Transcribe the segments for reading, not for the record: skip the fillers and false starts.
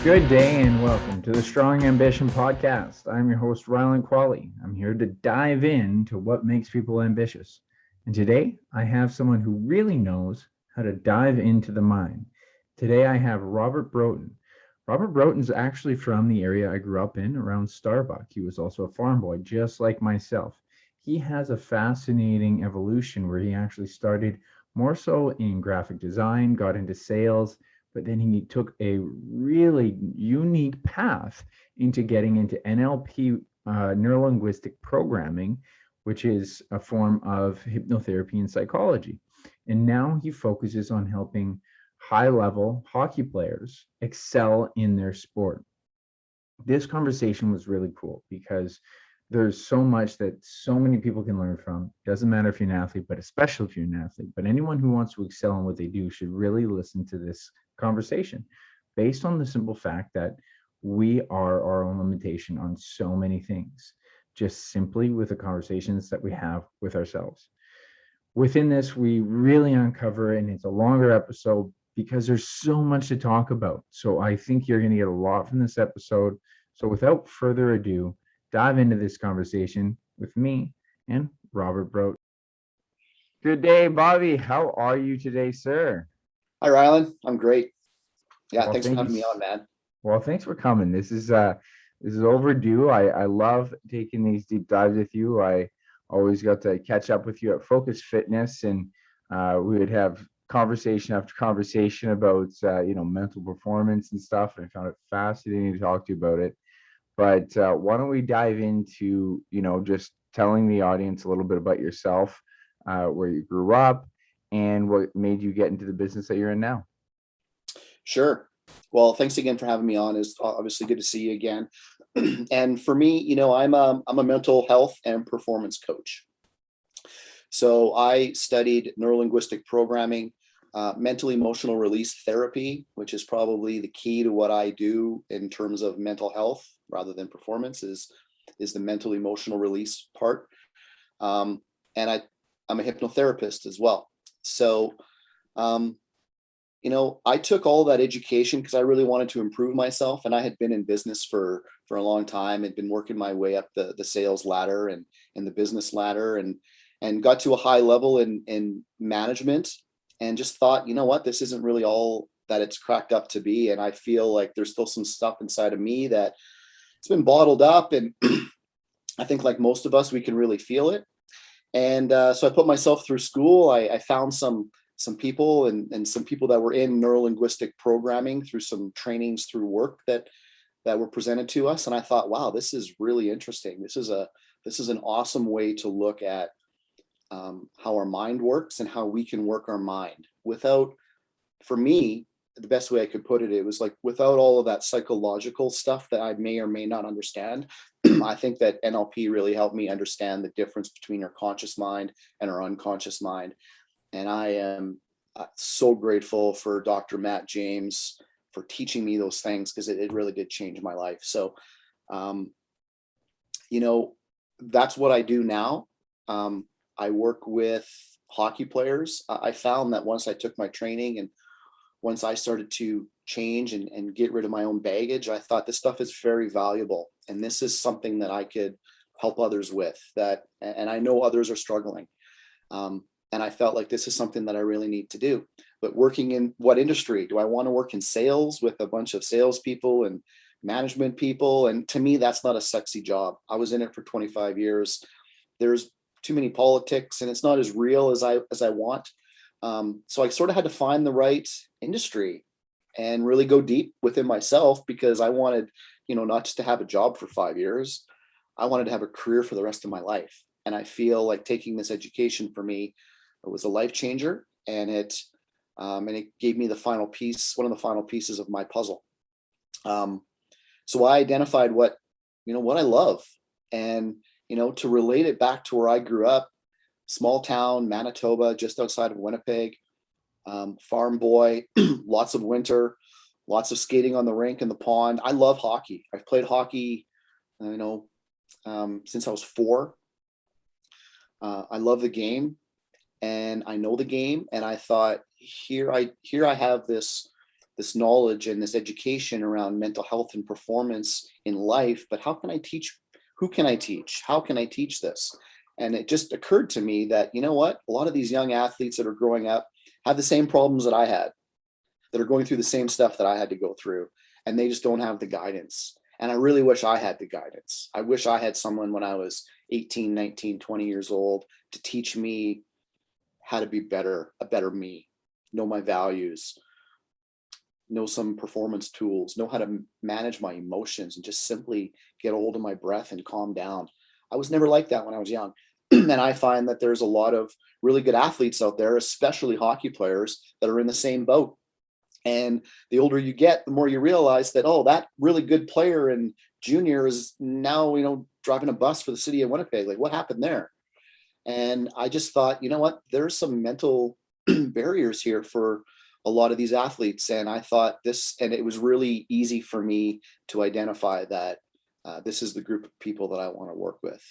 Good day and welcome to the Strong Ambition Podcast. I'm your host, Rhyland. I'm here to dive into what makes people ambitious. And today I have someone who really knows how to dive into the mind. Today I have Robert Broten. Robert Broten's actually from the area I grew up in around Starbuck. He was also a farm boy, just like myself. He has a fascinating evolution where he actually started more so in graphic design, got into sales, but then he took a really unique path into getting into NLP, neurolinguistic programming, which is a form of hypnotherapy and psychology. And now he focuses on helping high level hockey players excel in their sport. This conversation was really cool because there's so much that so many people can learn from. Doesn't matter if you're an athlete, but especially if you're an athlete. But anyone who wants to excel in what they do should really listen to this conversation based on the simple fact that we are our own limitation on so many things, just simply with the conversations that we have with ourselves. Within this, we really uncover, and it's a longer episode because there's so much to talk about. So I think you're going to get a lot from this episode. So without further ado, dive into this conversation with me and Robert Brote. Good day, Bobby. How are you today, sir? Hi, Rhyland. I'm great. Yeah, Well, thanks for having me on, man. well, thanks for coming. This is overdue. I love taking these deep dives with you. I always got to catch up with you at Focus Fitness, and we would have conversation after conversation about mental performance and stuff. And I found it fascinating to talk to you about it. But why don't we dive into just telling the audience a little bit about yourself, where you grew up, and what made you get into the business that you're in now. Sure. Well, thanks again for having me on. It's obviously good to see you again. And for me, I'm a mental health and performance coach. So I studied neurolinguistic programming, mental emotional release therapy, which is probably the key to what I do in terms of mental health rather than performance is the mental emotional release part. And I'm a hypnotherapist as well. So, I took all that education because I really wanted to improve myself, and I had been in business for a long time. Had been working my way up the sales ladder and the business ladder, and got to a high level in management, and just thought, you know what, this isn't really all that it's cracked up to be, and I feel like there's still some stuff inside of me that it's been bottled up, and I think like most of us, we can really feel it. And so I put myself through school. I found some people and some people that were in neurolinguistic programming through some trainings through work that were presented to us. And I thought, wow, this is really interesting. This is an awesome way to look at how our mind works and how we can work our mind without, for me, the best way I could put it, it was like without all of that psychological stuff that I may or may not understand. I think that NLP really helped me understand the difference between our conscious mind and our unconscious mind. And I am so grateful for Dr. Matt James for teaching me those things, because it really did change my life. So, that's what I do now. I work with hockey players. I found that once I took my training and once I started to change and get rid of my own baggage, I thought this stuff is very valuable. And this is something that I could help others with, and I know others are struggling. And I felt like this is something that I really need to do. But working in what industry? Do I want to work in sales with a bunch of salespeople and management people? And to me, that's not a sexy job. I was in it for 25 years. There's too many politics, and it's not as real as I want. So I sort of had to find the right industry and really go deep within myself, because I wanted, not just to have a job for 5 years. I wanted to have a career for the rest of my life. And I feel like taking this education for me, it was a life changer, and it gave me the final piece, one of the final pieces of my puzzle. So I identified what I love, and to relate it back to where I grew up, small town, Manitoba, just outside of Winnipeg, farm boy, lots of winter, lots of skating on the rink and the pond. I love hockey. I've played hockey, since I was 4. I love the game, and I know the game. And I thought, here I have this this knowledge and this education around mental health and performance in life, but how can I teach? Who can I teach? How can I teach this? And it just occurred to me that, you know what, a lot of these young athletes that are growing up have the same problems that I had, that are going through the same stuff that I had to go through, and they just don't have the guidance. And I really wish I had the guidance. I wish I had someone when I was 18, 19, 20 years old to teach me how to be better, a better me, know my values, know some performance tools, know how to manage my emotions, and just simply get a hold of my breath and calm down. I was never like that when I was young. And I find that there's a lot of really good athletes out there, especially hockey players, that are in the same boat. And the older you get, the more you realize that, oh, that really good player in junior is now, driving a bus for the city of Winnipeg. Like, what happened there? And I just thought, you know what, there's some mental barriers here for a lot of these athletes. And I thought and it was really easy for me to identify that this is the group of people that I want to work with.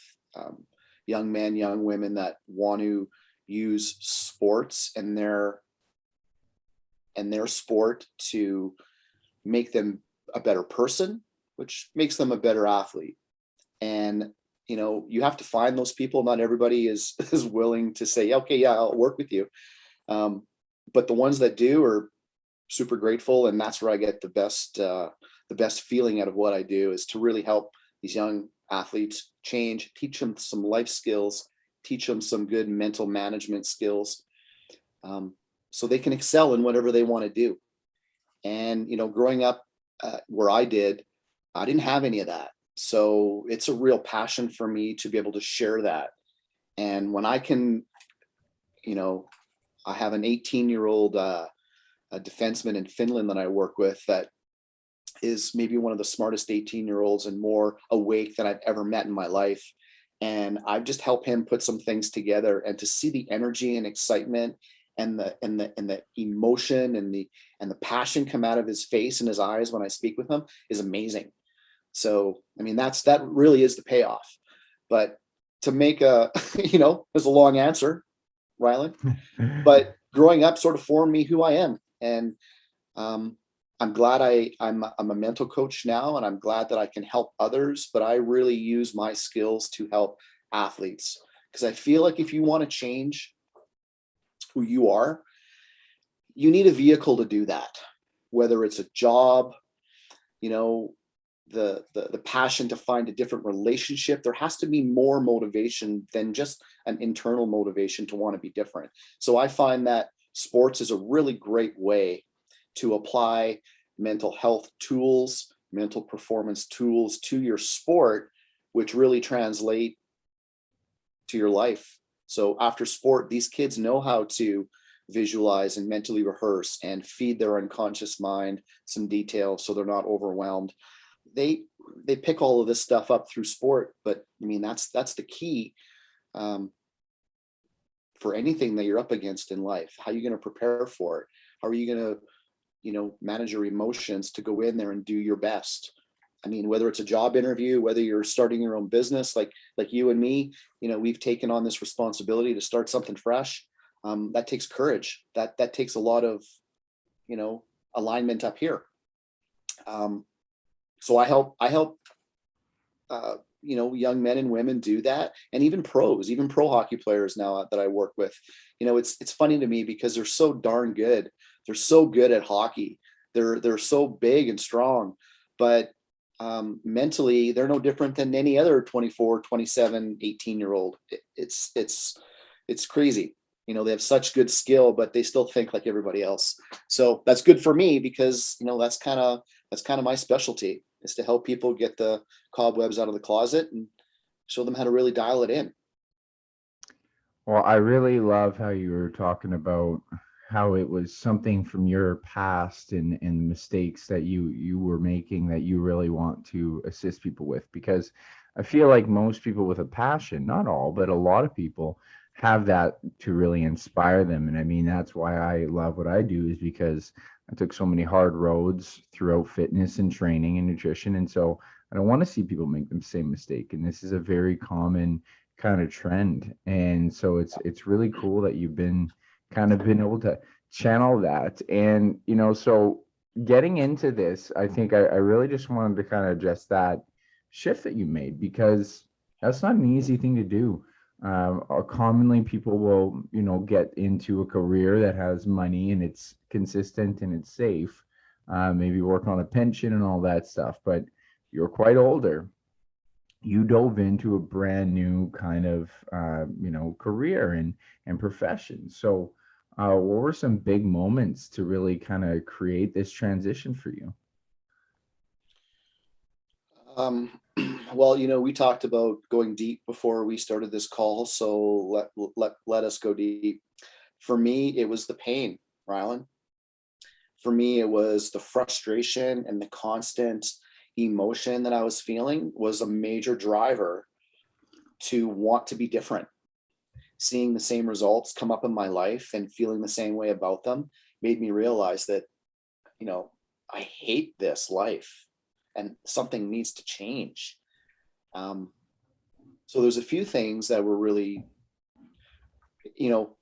Young men, young women that want to use sports and their sport to make them a better person, which makes them a better athlete. And you have to find those people. Not everybody is willing to say, okay, yeah, I'll work with you. But the ones that do are super grateful, and that's where I get the best feeling out of what I do, is to really help these young athletes change, teach them some life skills, teach them some good mental management skills, so they can excel in whatever they want to do. And growing up where I didn't have any of that. So it's a real passion for me to be able to share that. And when I can, I have an 18-year-old a defenseman in Finland that I work with that is maybe one of the smartest 18-year-olds and more awake than I've ever met in my life. And I've just helped him put some things together, and to see the energy and excitement and the emotion and the passion come out of his face and his eyes when I speak with him is amazing. So, I mean, that really is the payoff. But to make there's a long answer, Rhyland, but growing up sort of formed me who I am. And I'm glad I'm a mental coach now, and I'm glad that I can help others, but I really use my skills to help athletes, because I feel like if you want to change who you are, you need a vehicle to do that, whether it's a job, the passion to find a different relationship. There has to be more motivation than just an internal motivation to want to be different. So I find that sports is a really great way to apply mental health tools, mental performance tools to your sport, which really translate to your life. So after sport, these kids know how to visualize and mentally rehearse and feed their unconscious mind some detail so they're not overwhelmed. They pick all of this stuff up through sport, but I mean, that's the key for anything that you're up against in life. How are you going to prepare for it? How are you going to, manage your emotions to go in there and do your best? I mean, whether it's a job interview, whether you're starting your own business, like you and me, we've taken on this responsibility to start something fresh. That takes courage. That takes a lot of, alignment up here. So I help, young men and women do that, and even pros, even pro hockey players now that I work with. It's funny to me because they're so darn good. They're so good at hockey. They're so big and strong, but mentally they're no different than any other 24, 27, 18-year-old. It's crazy. They have such good skill, but they still think like everybody else. So that's good for me because, that's kind of my specialty, is to help people get the cobwebs out of the closet and show them how to really dial it in. Well, I really love how you were talking about how it was something from your past and the mistakes that you were making that you really want to assist people with, because I feel like most people with a passion, not all, but a lot of people have that to really inspire them. And I mean, that's why I love what I do, is because I took so many hard roads throughout fitness and training and nutrition. And so I don't want to see people make the same mistake. And this is a very common kind of trend. And so it's really cool that you've been able to channel that. And so getting into this, I think I really just wanted to kind of address that shift that you made, because that's not an easy thing to do. Commonly, people will, get into a career that has money and it's consistent and it's safe, maybe work on a pension and all that stuff. But you're quite older. You dove into a brand new kind of, career and profession. So, what were some big moments to really kind of create this transition for you? Um, well, we talked about going deep before we started this call, so let us go deep. For me, it was the pain, Rylan. For me, it was the frustration and the constant emotion that I was feeling was a major driver to want to be different. Seeing the same results come up in my life and feeling the same way about them made me realize that, you know, I hate this life and something needs to change. Um, so there's a few things that were really, you know,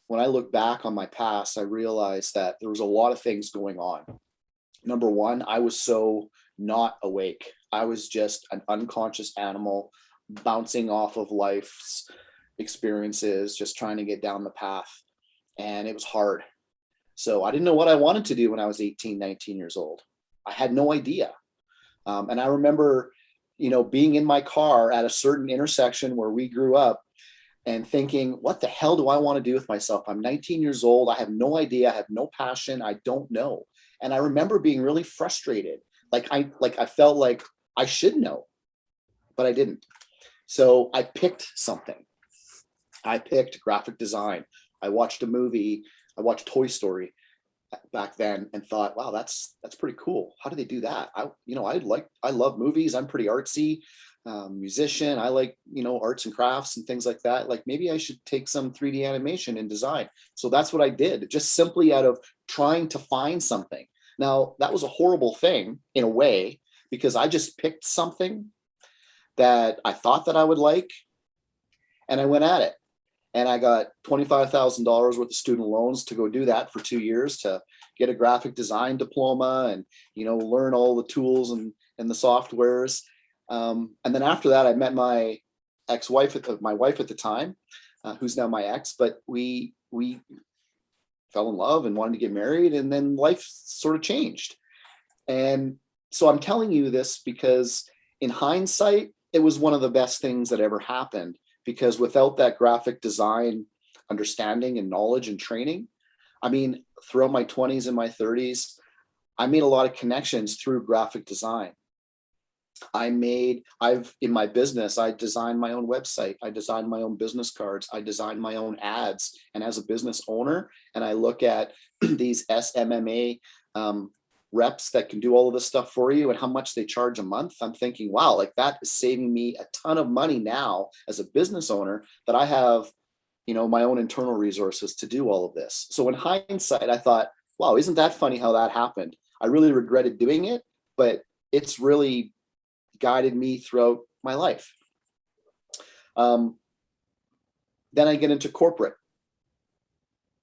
when I look back on my past, I realized that there was a lot of things going on. Number one, I was so not awake. I was just an unconscious animal bouncing off of life's experiences, just trying to get down the path. And it was hard. So I didn't know what I wanted to do when I was 18, 19 years old. I had no idea. And I remember, being in my car at a certain intersection where we grew up and thinking, what the hell do I want to do with myself? I'm 19 years old. I have no idea. I have no passion. I don't know. And I remember being really frustrated. I felt like I should know, but I didn't. So I picked something. I picked graphic design. I watched a movie. I watched Toy Story back then and thought, wow, that's pretty cool. How do they do that? I love movies. I'm pretty artsy, musician. I like, arts and crafts and things like that. Like maybe I should take some 3D animation and design. So that's what I did, just simply out of trying to find something. Now that was a horrible thing in a way, because I just picked something that I thought that I would like and I went at it. And I got $25,000 worth of student loans to go do that for 2 years to get a graphic design diploma and, learn all the tools and the softwares. And then after that, I met my ex-wife, my wife at the time, who's now my ex, but we fell in love and wanted to get married. And then life sort of changed. And so I'm telling you this because in hindsight, it was one of the best things that ever happened, because without that graphic design understanding and knowledge and training, I mean, throughout my 20s and my 30s, I made a lot of connections through graphic design. In my business, I designed my own website. I designed my own business cards. I designed my own ads. And as a business owner, and I look at these SMMA reps that can do all of this stuff for you and how much they charge a month, I'm thinking, wow, like that is saving me a ton of money now as a business owner, that I have, my own internal resources to do all of this. So in hindsight, I thought, wow, isn't that funny how that happened? I really regretted doing it, but it's really guided me throughout my life. Then I get into corporate.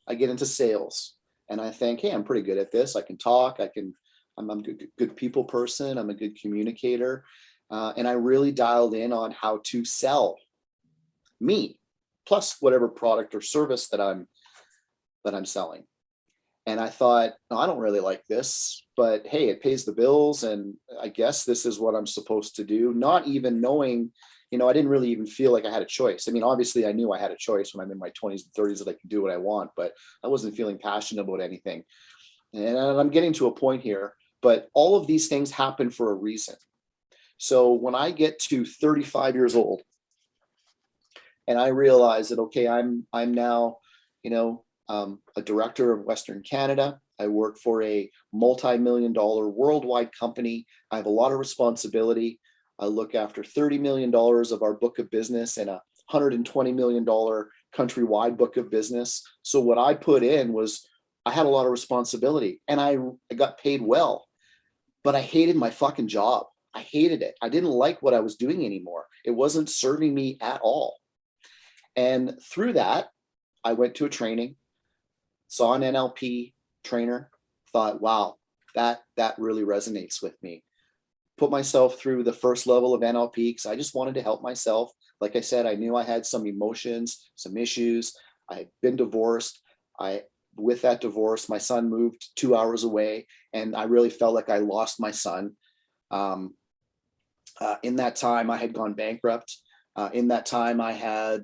I get into sales. And I think, hey, I'm pretty good at this. I can talk. I'm a good people person. I'm a good communicator. And I really dialed in on how to sell me, plus whatever product or service that I'm selling. And I thought, no, I don't really like this, but hey, it pays the bills. And I guess this is what I'm supposed to do. Not even knowing, I didn't really even feel like I had a choice. I mean, obviously I knew I had a choice when I'm in my 20s and 30s that I could do what I want, but I wasn't feeling passionate about anything. And I'm getting to a point here, but all of these things happen for a reason. So when I get to 35 years old and I realize that, okay, I'm now, a director of Western Canada. I work for a multi-million-dollar worldwide company. I have a lot of responsibility. I look after $30 million of our book of business and a $120 million countrywide book of business. So what I put in was, I had a lot of responsibility and I got paid well, but I hated my fucking job. I hated it. I didn't like what I was doing anymore. It wasn't serving me at all. And through that, I went to a training, saw an NLP trainer, thought, wow, that really resonates with me. Put myself through the first level of NLP because I just wanted to help myself. Like I said, I knew I had some emotions, some issues. I had been divorced. With that divorce, my son moved 2 hours away, and I really felt like I lost my son. In that time, I had gone bankrupt. In that time, I had,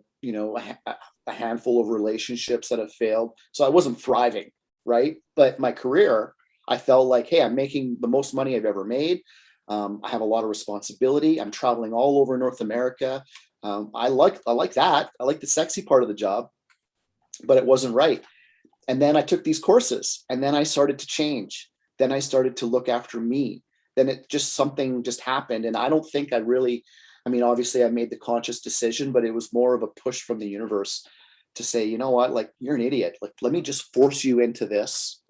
a handful of relationships that have failed. So I wasn't thriving, right? But my career, I felt like, hey, I'm making the most money I've ever made. I have a lot of responsibility. I'm traveling all over North America. I like that. I like the sexy part of the job, but it wasn't right. And then I took these courses, and then I started to change. Then I started to look after me. Then something just happened. And I don't think obviously I made the conscious decision, but it was more of a push from the universe to say, you know what, like, you're an idiot. Like, let me just force you into this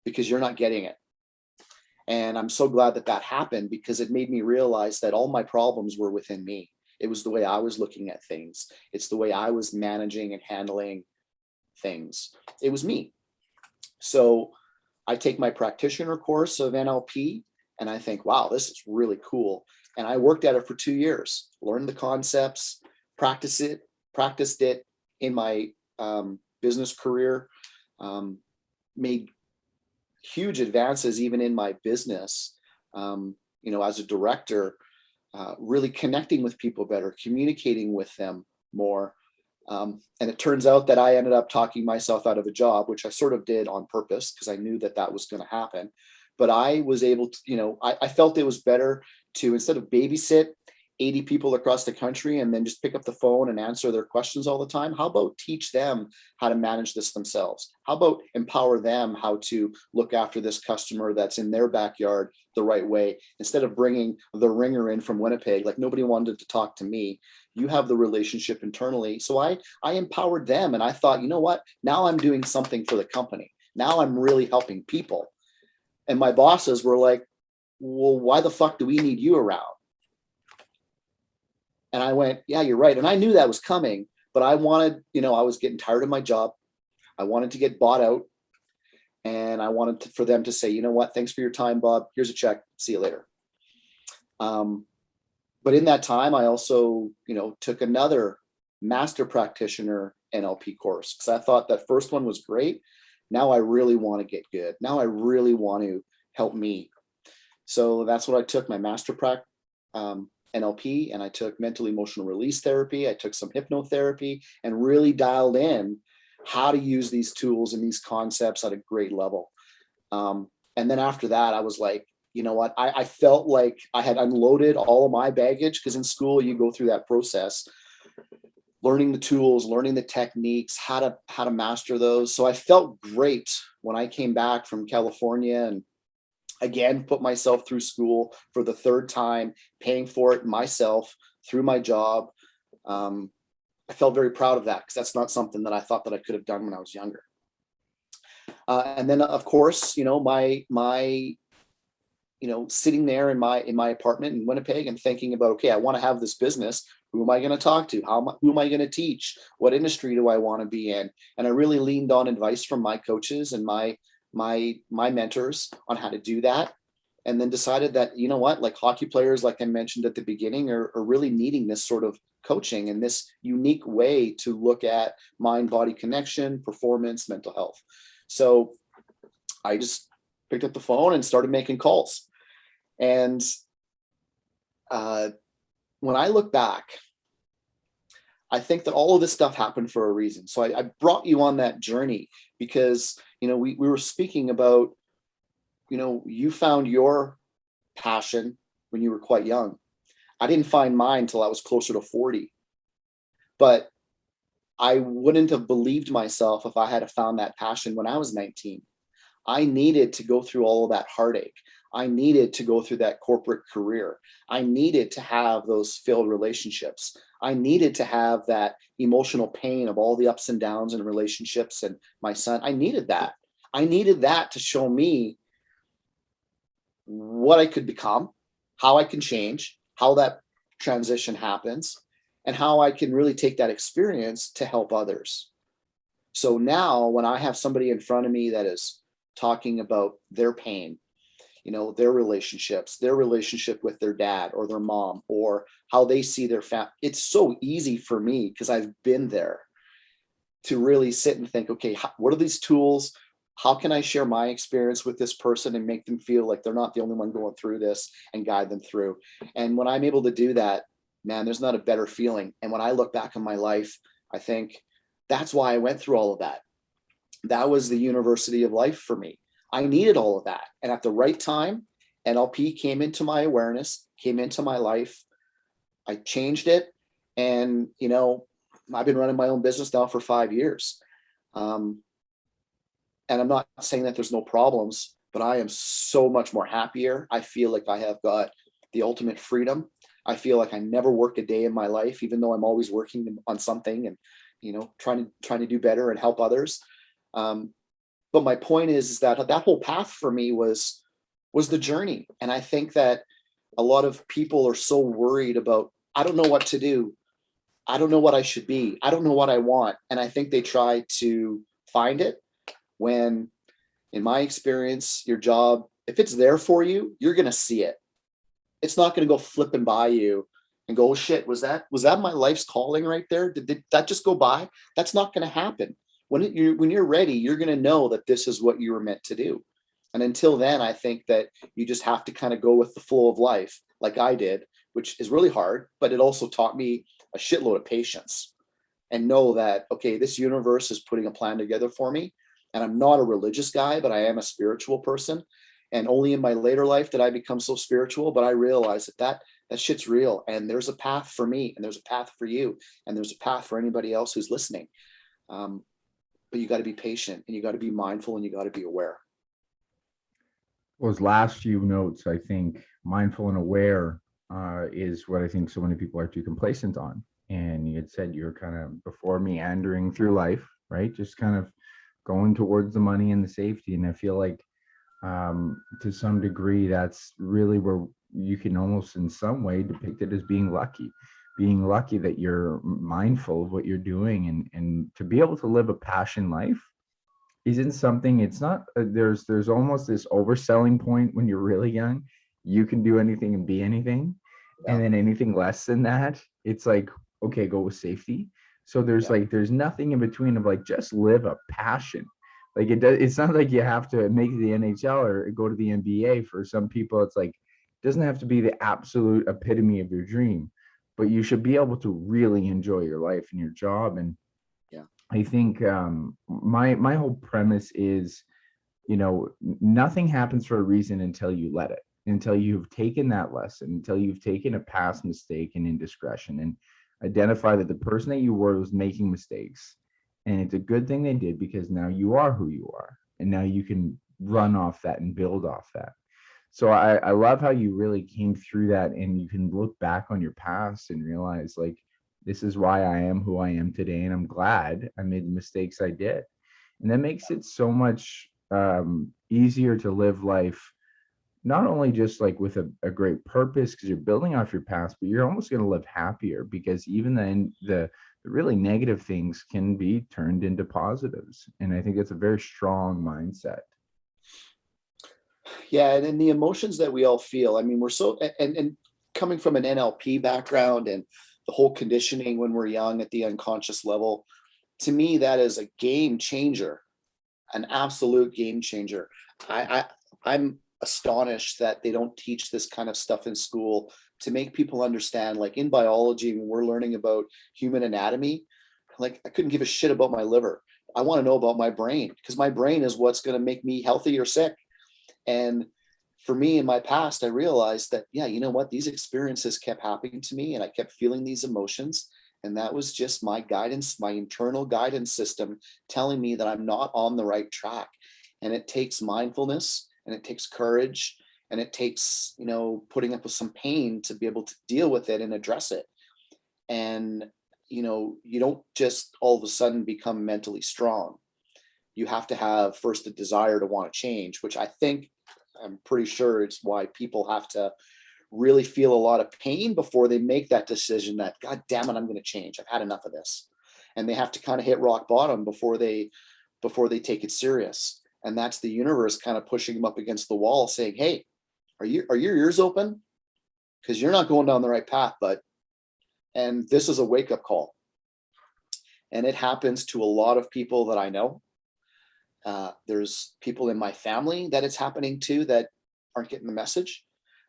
because you're not getting it. And I'm so glad that happened, because it made me realize that all my problems were within me. It was the way I was looking at things. It's the way I was managing and handling things. It was me. So I take my practitioner course of NLP, and I think, wow, this is really cool. And I worked at it for 2 years, learned the concepts, practiced it in my business career, made huge advances even in my business, as a director, really connecting with people better, communicating with them more. And it turns out that I ended up talking myself out of a job, which I sort of did on purpose because I knew that was going to happen. But I was able to, I felt it was better to, instead of babysit 80 people across the country and then just pick up the phone and answer their questions all the time, how about teach them how to manage this themselves? How about empower them how to look after this customer that's in their backyard the right way, instead of bringing the ringer in from Winnipeg? Like, nobody wanted to talk to me. You have the relationship internally. So I empowered them, and I thought, you know what? Now I'm doing something for the company. Now I'm really helping people. And my bosses were like, well, why the fuck do we need you around? And I went, yeah, you're right. And I knew that was coming, but I wanted, I was getting tired of my job. I wanted to get bought out, and I wanted for them to say, you know what? Thanks for your time, Bob. Here's a check. See you later. But in that time, I also, took another master practitioner NLP course, because I thought that first one was great. Now I really want to get good. Now I really want to help me. So that's what I took, my master NLP, and I took mental emotional release therapy. I took some hypnotherapy and really dialed in how to use these tools and these concepts at a great level. And then after that, I was like, you know what? I felt like I had unloaded all of my baggage, because in school you go through that process, learning the tools, learning the techniques, how to master those. So I felt great when I came back from California, and again, put myself through school for the third time, paying for it myself through my job. I felt very proud of that, because that's not something that I thought that I could have done when I was younger. And then, of course, my sitting there in my apartment in Winnipeg and thinking about, okay, I want to have this business. Who am I going to talk to? Who am I going to teach? What industry do I want to be in? And I really leaned on advice from my coaches and my mentors on how to do that. And then decided that, you know what, like, hockey players, like I mentioned at the beginning, are really needing this sort of coaching and this unique way to look at mind-body connection, performance, mental health. So I just picked up the phone and started making calls. And when I look back, I think that all of this stuff happened for a reason. So I brought you on that journey because, we were speaking about, you found your passion when you were quite young. I didn't find mine till I was closer to 40. But I wouldn't have believed myself if I had found that passion when I was 19. I needed to go through all of that heartache. I needed to go through that corporate career. I needed to have those failed relationships. I needed to have that emotional pain of all the ups and downs in relationships and my son. I needed that. I needed that to show me what I could become, how I can change, how that transition happens, and how I can really take that experience to help others. So now when I have somebody in front of me that is talking about their pain, their relationships, their relationship with their dad or their mom, or how they see their family. It's so easy for me because I've been there to really sit and think, okay, what are these tools? How can I share my experience with this person and make them feel like they're not the only one going through this, and guide them through? And when I'm able to do that, man, there's not a better feeling. And when I look back on my life, I think that's why I went through all of that. That was the university of life for me. I needed all of that. And at the right time, NLP came into my awareness, came into my life. I changed it. And, I've been running my own business now for 5 years. And I'm not saying that there's no problems, but I am so much more happier. I feel like I have got the ultimate freedom. I feel like I never work a day in my life, even though I'm always working on something and, trying to do better and help others. But my point is that whole path for me was the journey. And I think that a lot of people are so worried about, I don't know what to do. I don't know what I should be. I don't know what I want. And I think they try to find it when, in my experience, your job, if it's there for you, you're going to see it. It's not going to go flipping by you and go, oh shit, was that my life's calling right there? Did that just go by? That's not going to happen. When you're ready, you're going to know that this is what you were meant to do. And until then, I think that you just have to kind of go with the flow of life, like I did, which is really hard, but it also taught me a shitload of patience, and know that, okay, this universe is putting a plan together for me. And I'm not a religious guy, but I am a spiritual person. And only in my later life did I become so spiritual, but I realized that shit's real. And there's a path for me, and there's a path for you, and there's a path for anybody else who's listening. But you got to be patient, and you got to be mindful, and you got to be aware. Those last few notes, I think mindful and aware is what I think so many people are too complacent on. And you had said you're kind of before meandering through life, right? Just kind of going towards the money and the safety. And I feel like to some degree, that's really where you can almost in some way depict it as being lucky that you're mindful of what you're doing, and to be able to live a passion life isn't something. It's not there's almost this overselling point when you're really young. You can do anything and be anything, Yeah. and then anything less than that, it's like, okay, go with safety. So there's nothing in between of like, just live a passion. Like it's not like you have to make the NHL or go to the NBA. For some people, it's like, it doesn't have to be the absolute epitome of your dream, but you should be able to really enjoy your life and your job. And Yeah. I think my whole premise is, nothing happens for a reason until you let it, until you've taken that lesson, until you've taken a past mistake and indiscretion, and identify that the person that you were was making mistakes. And it's a good thing they did, because now you are who you are. And now you can run off that and build off that. So I love how you really came through that, and you can look back on your past and realize, like, this is why I am who I am today. And I'm glad I made the mistakes I did. And that makes it so much easier to live life, not only just like with a great purpose because you're building off your past, but you're almost going to live happier, because even then the really negative things can be turned into positives. And I think it's a very strong mindset. Yeah. And then the emotions that we all feel, I mean, we're so, and coming from an NLP background and the whole conditioning when we're young at the unconscious level, to me, that is a game changer, an absolute game changer. I'm astonished that they don't teach this kind of stuff in school to make people understand, like in biology, when we're learning about human anatomy, like I couldn't give a shit about my liver. I want to know about my brain, because my brain is what's going to make me healthy or sick. And for me in my past, I realized that, yeah, you know what? These experiences kept happening to me, and I kept feeling these emotions. And that was just my guidance, my internal guidance system telling me that I'm not on the right track. And it takes mindfulness, and it takes courage, and it takes, putting up with some pain to be able to deal with it and address it. And, you don't just all of a sudden become mentally strong. You have to have first the desire to want to change, which I'm pretty sure it's why people have to really feel a lot of pain before they make that decision that, God damn it, I'm going to change. I've had enough of this. And they have to kind of hit rock bottom before they take it serious. And that's the universe kind of pushing him up against the wall saying, hey, are your ears open? Because you're not going down the right path, bud. And this is a wake-up call. And it happens to a lot of people that I know. There's people in my family that it's happening to that aren't getting the message.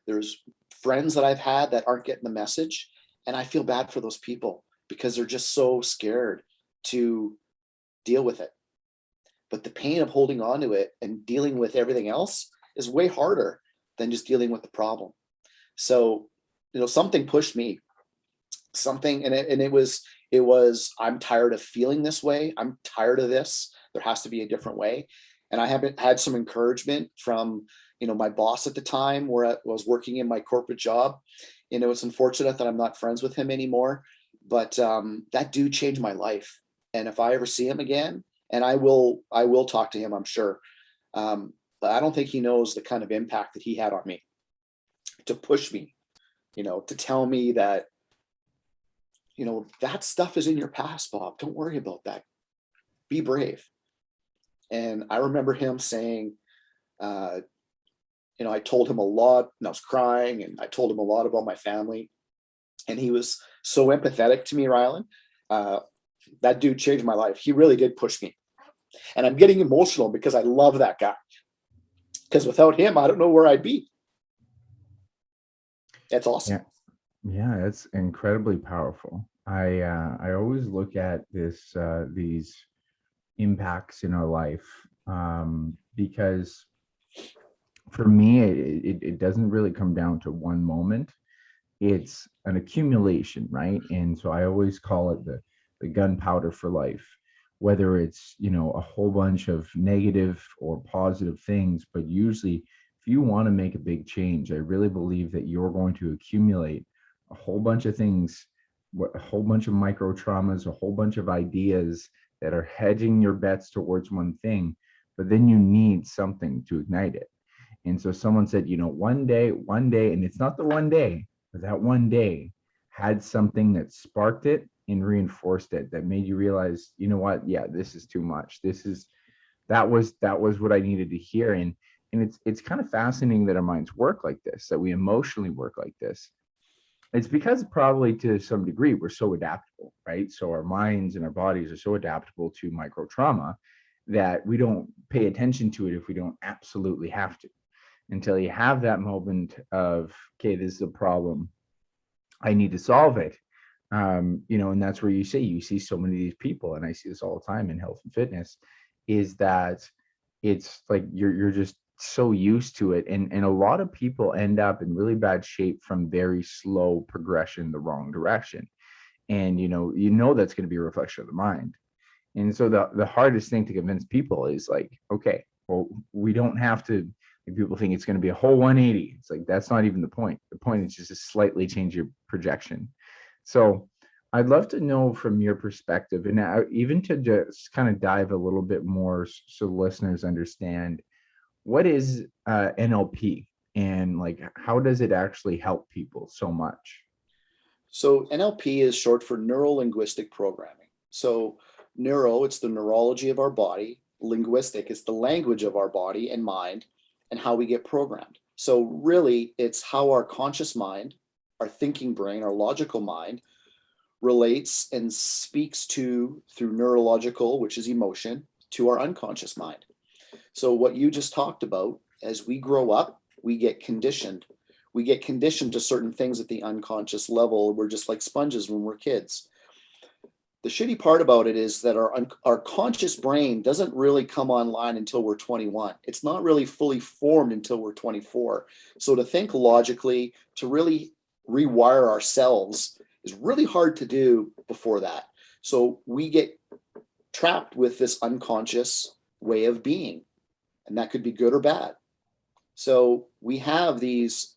There's friends that I've had that aren't getting the message. And I feel bad for those people because they're just so scared to deal with it. But the pain of holding on to it and dealing with everything else is way harder than just dealing with the problem. So, something pushed me, and it was, I'm tired of feeling this way. I'm tired of this. There has to be a different way. And I haven't had some encouragement from, my boss at the time where I was working in my corporate job. It's unfortunate that I'm not friends with him anymore, but that dude changed my life. And if I ever see him again, and I will talk to him, I'm sure. But I don't think he knows the kind of impact that he had on me to push me, to tell me that, that stuff is in your past, Bob. Don't worry about that. Be brave. And I remember him saying, I told him a lot and I was crying and I told him a lot about my family. And he was so empathetic to me, Rhyland. That dude changed my life. He really did push me. And I'm getting emotional because I love that guy. Because without him, I don't know where I'd be. That's awesome. Yeah, it's incredibly powerful. I always look at these impacts in our life, because for me it doesn't really come down to one moment. It's an accumulation, right? And so I always call it the gunpowder for life, whether it's a whole bunch of negative or positive things. But usually if you want to make a big change, I really believe that you're going to accumulate a whole bunch of things, a whole bunch of micro traumas, a whole bunch of ideas that are hedging your bets towards one thing, but then you need something to ignite it. And so someone said, one day, and it's not the one day, but that one day had something that sparked it and reinforced it, that made you realize, what, yeah, this is too much. That was what I needed to hear. And it's kind of fascinating that our minds work like this, that we emotionally work like this. It's because probably to some degree we're so adaptable, right? So our minds and our bodies are so adaptable to micro trauma that we don't pay attention to it if we don't absolutely have to, until you have that moment of, okay, this is a problem, I need to solve it. And that's where you see so many of these people, and I see this all the time in health and fitness, is that it's like you're just so used to it. And a lot of people end up in really bad shape from very slow progression the wrong direction. And that's going to be a reflection of the mind. And so the hardest thing to convince people is like, okay, well, we don't have to. People think it's going to be a whole 180. It's like, that's not even the point. The point is just to slightly change your projection. So I'd love to know from your perspective, and even to just kind of dive a little bit more so listeners understand, what is NLP, and like, how does it actually help people so much? So NLP is short for Neurolinguistic Programming. So neuro, it's the neurology of our body. Linguistic is the language of our body and mind and how we get programmed. So really, it's how our conscious mind, our thinking brain, our logical mind relates and speaks through neurological, which is emotion, to our unconscious mind. So what you just talked about, as we grow up, we get conditioned. We get conditioned to certain things at the unconscious level. We're just like sponges when we're kids. The shitty part about it is that our conscious brain doesn't really come online until we're 21. It's not really fully formed until we're 24. So to think logically, to really rewire ourselves is really hard to do before that. So we get trapped with this unconscious way of being, and that could be good or bad. So we have these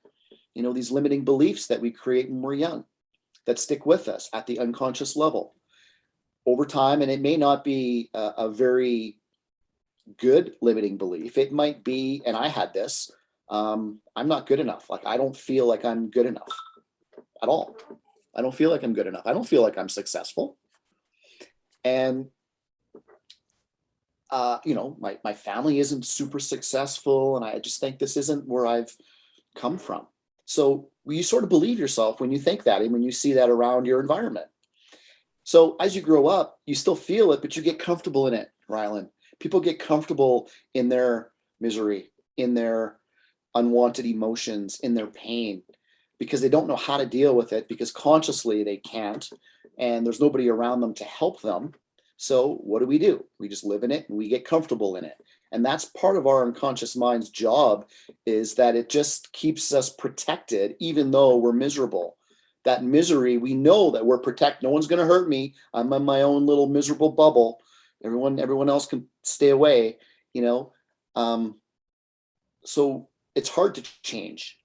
limiting beliefs that we create when we're young that stick with us at the unconscious level over time. And it may not be a very good limiting belief. It might be, and I had this, I'm not good enough. Like, I don't feel like I'm good enough at all. I don't feel like I'm good enough. I don't feel like I'm successful. And my family isn't super successful, and I just think this isn't where I've come from. So you sort of believe yourself when you think that and when you see that around your environment. So as you grow up, you still feel it, but you get comfortable in it, Ryland. People get comfortable in their misery, in their unwanted emotions, in their pain, because they don't know how to deal with it, because consciously they can't, and there's nobody around them to help them. So what do? We just live in it and we get comfortable in it. And that's part of our unconscious mind's job, is that it just keeps us protected even though we're miserable. That misery, we know that we're protected. No one's going to hurt me. I'm in my own little miserable bubble. Everyone else can stay away, you know. So it's hard to change.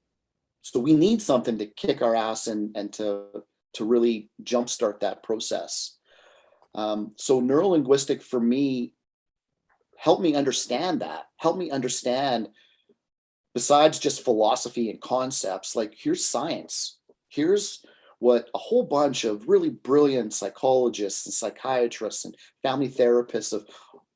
So we need something to kick our ass and to really jumpstart that process. So neurolinguistic for me helped me understand that. Helped me understand, besides just philosophy and concepts, like here's science. Here's what a whole bunch of really brilliant psychologists and psychiatrists and family therapists of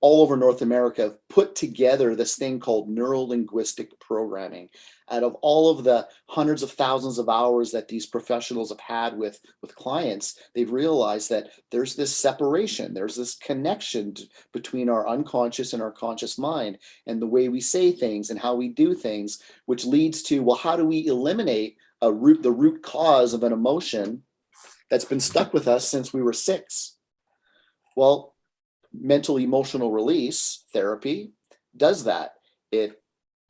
all over North America have put together, this thing called neurolinguistic programming. Out of all of the hundreds of thousands of hours that these professionals have had with clients, they've realized that there's this separation, there's this connection between our unconscious and our conscious mind, and the way we say things and how we do things, which leads to, well, how do we eliminate the root cause of an emotion that's been stuck with us since we were 6? Well, mental emotional release therapy does that. It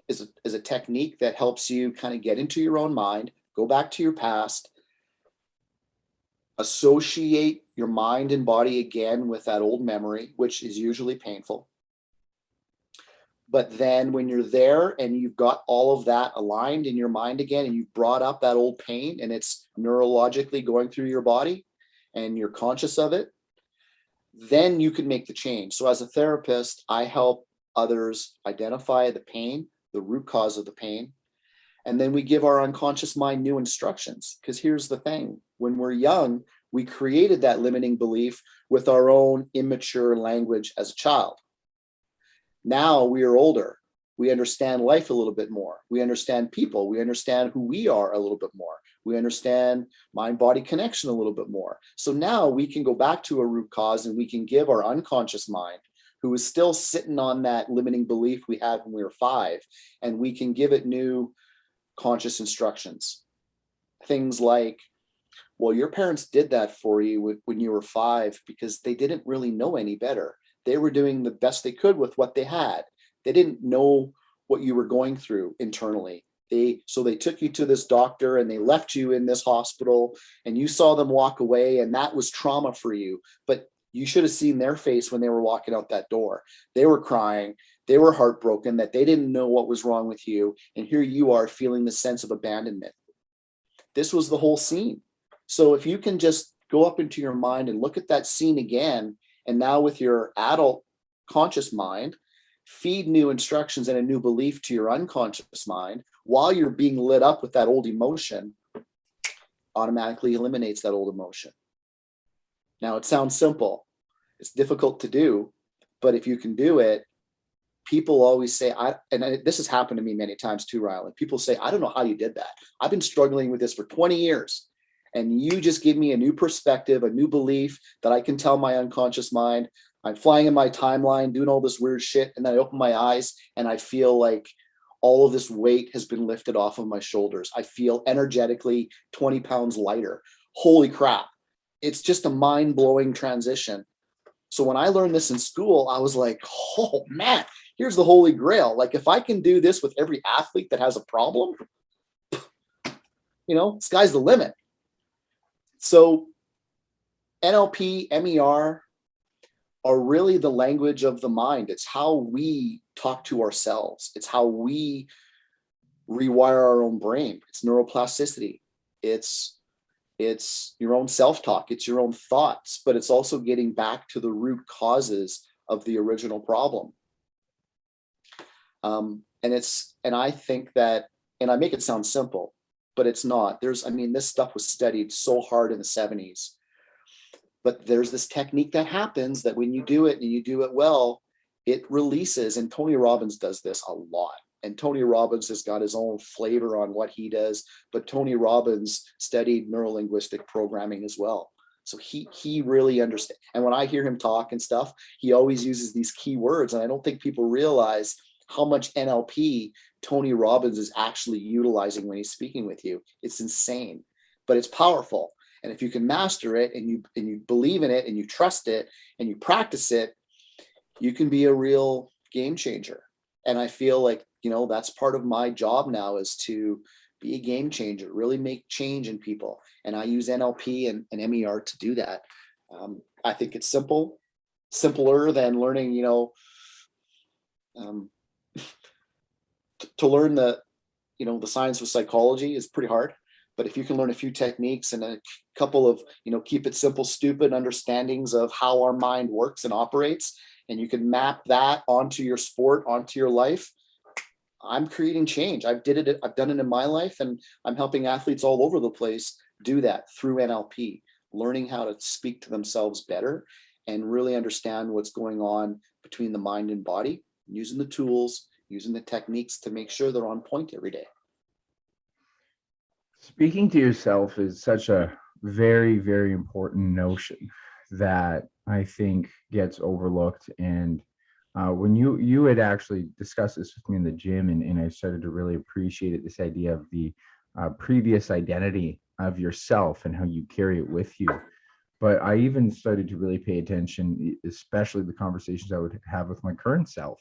is a technique that helps you kind of get into your own mind, go back to your past, associate your mind and body again with that old memory, which is usually painful. But then when you're there and you've got all of that aligned in your mind again, and you've brought up that old pain and it's neurologically going through your body and you're conscious of it, then you can make the change. So as a therapist, I help others identify the pain, the root cause of the pain, and then we give our unconscious mind new instructions. Because here's the thing, when we're young, we created that limiting belief with our own immature language as a child. Now we are older. We understand life a little bit more. We understand people. We understand who we are a little bit more. We understand mind-body connection a little bit more. So now we can go back to a root cause and we can give our unconscious mind, who is still sitting on that limiting belief we had when we were 5, and we can give it new conscious instructions. Things like, well, your parents did that for you when you were 5 because they didn't really know any better. They were doing the best they could with what they had. They didn't know what you were going through internally. So they took you to this doctor and they left you in this hospital and you saw them walk away, and that was trauma for you. But you should have seen their face when they were walking out that door. They were crying. They were heartbroken that they didn't know what was wrong with you. And here you are feeling the sense of abandonment. This was the whole scene. So if you can just go up into your mind and look at that scene again, and now with your adult conscious mind, feed new instructions and a new belief to your unconscious mind while you're being lit up with that old emotion, automatically eliminates that old emotion. Now, it sounds simple. It's difficult to do, but if you can do it, people always say, this has happened to me many times too, Rhyland. People say, I don't know how you did that. I've been struggling with this for 20 years. And you just give me a new perspective, a new belief that I can tell my unconscious mind. I'm flying in my timeline, doing all this weird shit. And then I open my eyes and I feel like all of this weight has been lifted off of my shoulders. I feel energetically 20 pounds lighter. Holy crap. It's just a mind-blowing transition. So when I learned this in school, I was like, oh man, here's the holy grail. Like if I can do this with every athlete that has a problem, sky's the limit. So NLP, MER are really the language of the mind. It's how we talk to ourselves. It's how we rewire our own brain. It's neuroplasticity. It's your own self-talk. It's your own thoughts, but it's also getting back to the root causes of the original problem. And I think that, and I make it sound simple, but it's not. This stuff was studied so hard in the 70s, but there's this technique that happens that when you do it and you do it well, it releases, and Tony Robbins does this a lot. And Tony Robbins has got his own flavor on what he does, but Tony Robbins studied neurolinguistic programming as well. So he really understands. And when I hear him talk and stuff, he always uses these key words. And I don't think people realize how much NLP Tony Robbins is actually utilizing when he's speaking with you. It's insane, but it's powerful. And if you can master it and you believe in it and you trust it and you practice it, you can be a real game changer. And I feel like, that's part of my job now, is to be a game changer, really make change in people. And I use NLP and MER to do that. I think it's simpler than learning, to learn the science of psychology is pretty hard. But if you can learn a few techniques and a couple of, keep it simple, stupid understandings of how our mind works and operates, and you can map that onto your sport, onto your life, I'm creating change. I've done it in my life, and I'm helping athletes all over the place do that through NLP, learning how to speak to themselves better and really understand what's going on between the mind and body, using the tools, using the techniques to make sure they're on point every day. Speaking to yourself is such a very, very important notion that I think gets overlooked. And when you had actually discussed this with me in the gym, and I started to really appreciate it, this idea of the previous identity of yourself and how you carry it with you. But I even started to really pay attention, especially the conversations I would have with my current self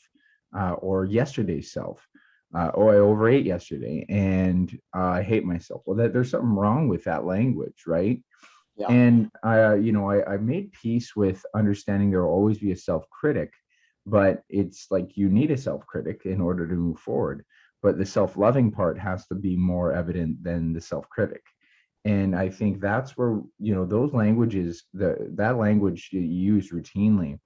or yesterday's self. I overate yesterday and I hate myself. Well, there's something wrong with that language, right? Yeah. And I made peace with understanding there will always be a self-critic, but it's like you need a self-critic in order to move forward. But the self-loving part has to be more evident than the self-critic. And I think that's where, those languages, that language you use routinely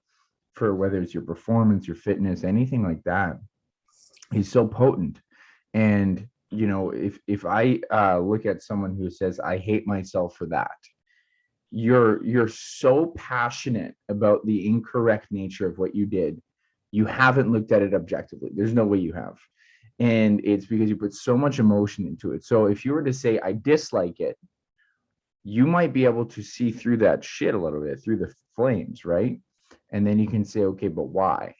for whether it's your performance, your fitness, anything like that, is so potent. And, if I look at someone who says, I hate myself for that, you're so passionate about the incorrect nature of what you did. You haven't looked at it objectively. There's no way you have. And it's because you put so much emotion into it. So if you were to say, I dislike it, you might be able to see through that shit a little bit, through the flames, right? And then you can say, okay, but why?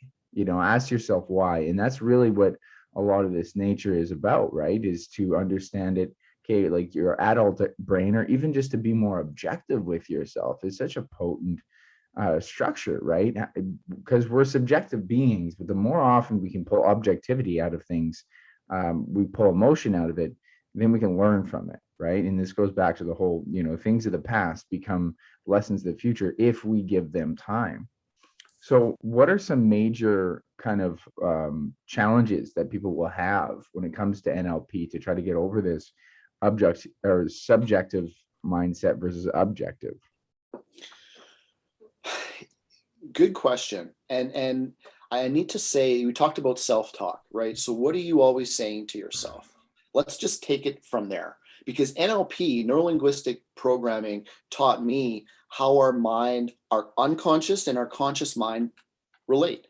Ask yourself why. And that's really what a lot of this nature is about, right? Is to understand it. Okay, like your adult brain, or even just to be more objective with yourself, is such a potent structure, right? Because we're subjective beings, but the more often we can pull objectivity out of things, we pull emotion out of it, then we can learn from it, right? And this goes back to the whole, things of the past become lessons of the future if we give them time. So what are some major kind of challenges that people will have when it comes to NLP to try to get over this subjective mindset versus objective? Good question. And I need to say, we talked about self-talk, right? So what are you always saying to yourself? Let's just take it from there, because NLP, neurolinguistic programming, taught me how our mind, our unconscious and our conscious mind relate.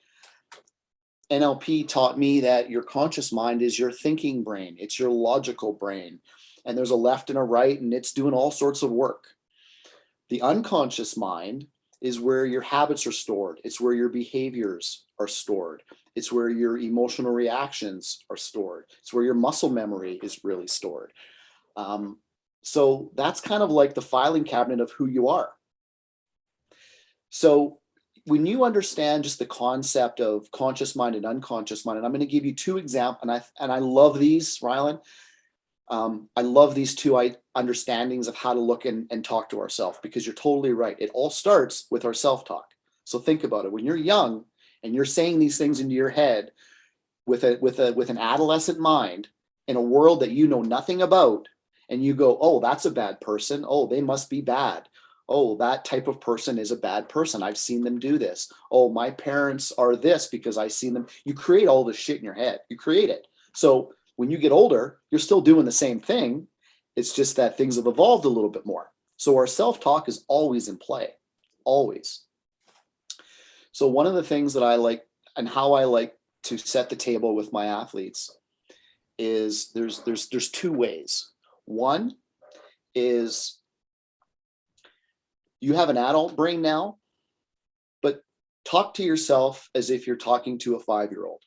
NLP taught me that your conscious mind is your thinking brain. It's your logical brain. And there's a left and a right, and it's doing all sorts of work. The unconscious mind is where your habits are stored. It's where your behaviors are stored. It's where your emotional reactions are stored. It's where your muscle memory is really stored. So that's kind of like the filing cabinet of who you are. So when you understand just the concept of conscious mind and unconscious mind, and I'm going to give you two examples, and I love these, Rhyland. I love these two understandings of how to look and talk to ourselves, because you're totally right. It all starts with our self-talk. So think about it. When you're young and you're saying these things into your head with an adolescent mind in a world that you know nothing about, and you go, oh, that's a bad person. Oh, they must be bad. Oh, that type of person is a bad person. I've seen them do this. Oh, my parents are this because I've seen them. You create all this shit in your head. You create it. So when you get older, you're still doing the same thing. It's just that things have evolved a little bit more. So our self-talk is always in play, always. So one of the things that I like and how I like to set the table with my athletes is there's two ways. One is you have an adult brain now, but talk to yourself as if you're talking to a 5-year-old,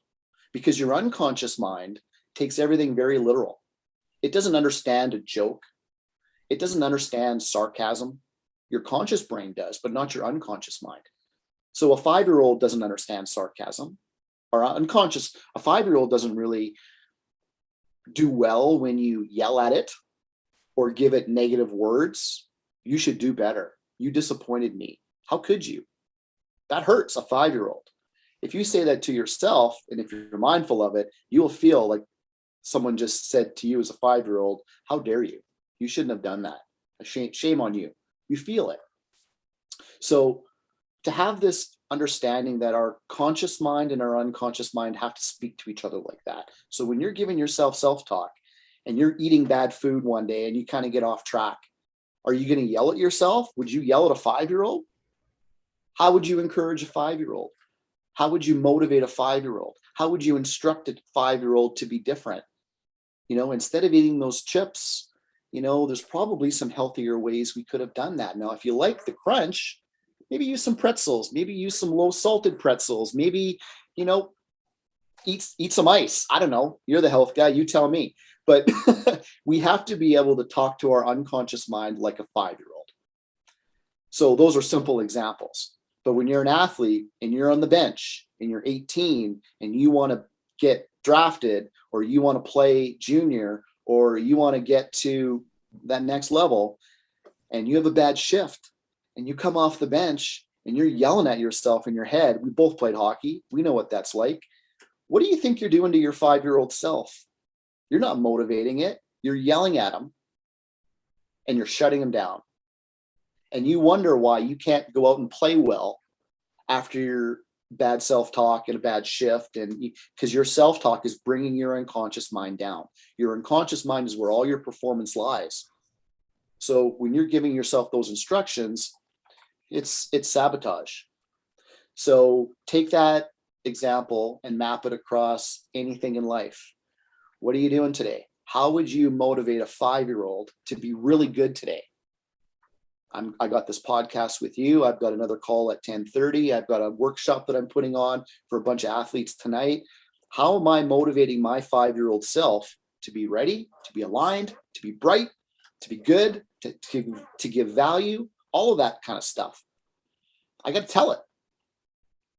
because your unconscious mind takes everything very literal. It doesn't understand a joke. It doesn't understand sarcasm. Your conscious brain does, but not your unconscious mind. So a 5-year-old doesn't understand sarcasm, or unconscious. A 5-year-old doesn't really do well when you yell at it or give it negative words. You should do better. You disappointed me. How could you? That hurts a 5-year-old. If you say that to yourself, and if you're mindful of it, you will feel like someone just said to you as a 5-year-old, how dare you? You shouldn't have done that. Shame on you. You feel it. So to have this understanding that our conscious mind and our unconscious mind have to speak to each other like that. So when you're giving yourself self-talk and you're eating bad food one day and you kind of get off track, are you going to yell at yourself? Would you yell at a 5-year-old? How would you encourage a 5-year-old? How would you motivate a 5-year-old? How would you instruct a 5-year-old to be different? Instead of eating those chips, there's probably some healthier ways we could have done that. Now, if you like the crunch, maybe use some pretzels, maybe use some low salted pretzels, maybe, eat some ice. I don't know. You're the health guy. You tell me. But we have to be able to talk to our unconscious mind like a 5-year-old. So those are simple examples. But when you're an athlete and you're on the bench and you're 18 and you want to get drafted, or you want to play junior, or you want to get to that next level, and you have a bad shift and you come off the bench and you're yelling at yourself in your head. We both played hockey. We know what that's like. What do you think you're doing to your 5-year-old self? You're not motivating it. You're yelling at him and you're shutting him down. And you wonder why you can't go out and play well after your bad self-talk and a bad shift, and because your self-talk is bringing your unconscious mind down. Your unconscious mind is where all your performance lies. So when you're giving yourself those instructions, it's sabotage. So take that example and map it across anything in life. What are you doing today? How would you motivate a 5-year-old to be really good today? I got this podcast with you. I've got another call at 10:30. I've got a workshop that I'm putting on for a bunch of athletes tonight. How am I motivating my 5-year-old self to be ready, to be aligned, to be bright, to be good, to give value, all of that kind of stuff? I got to tell it.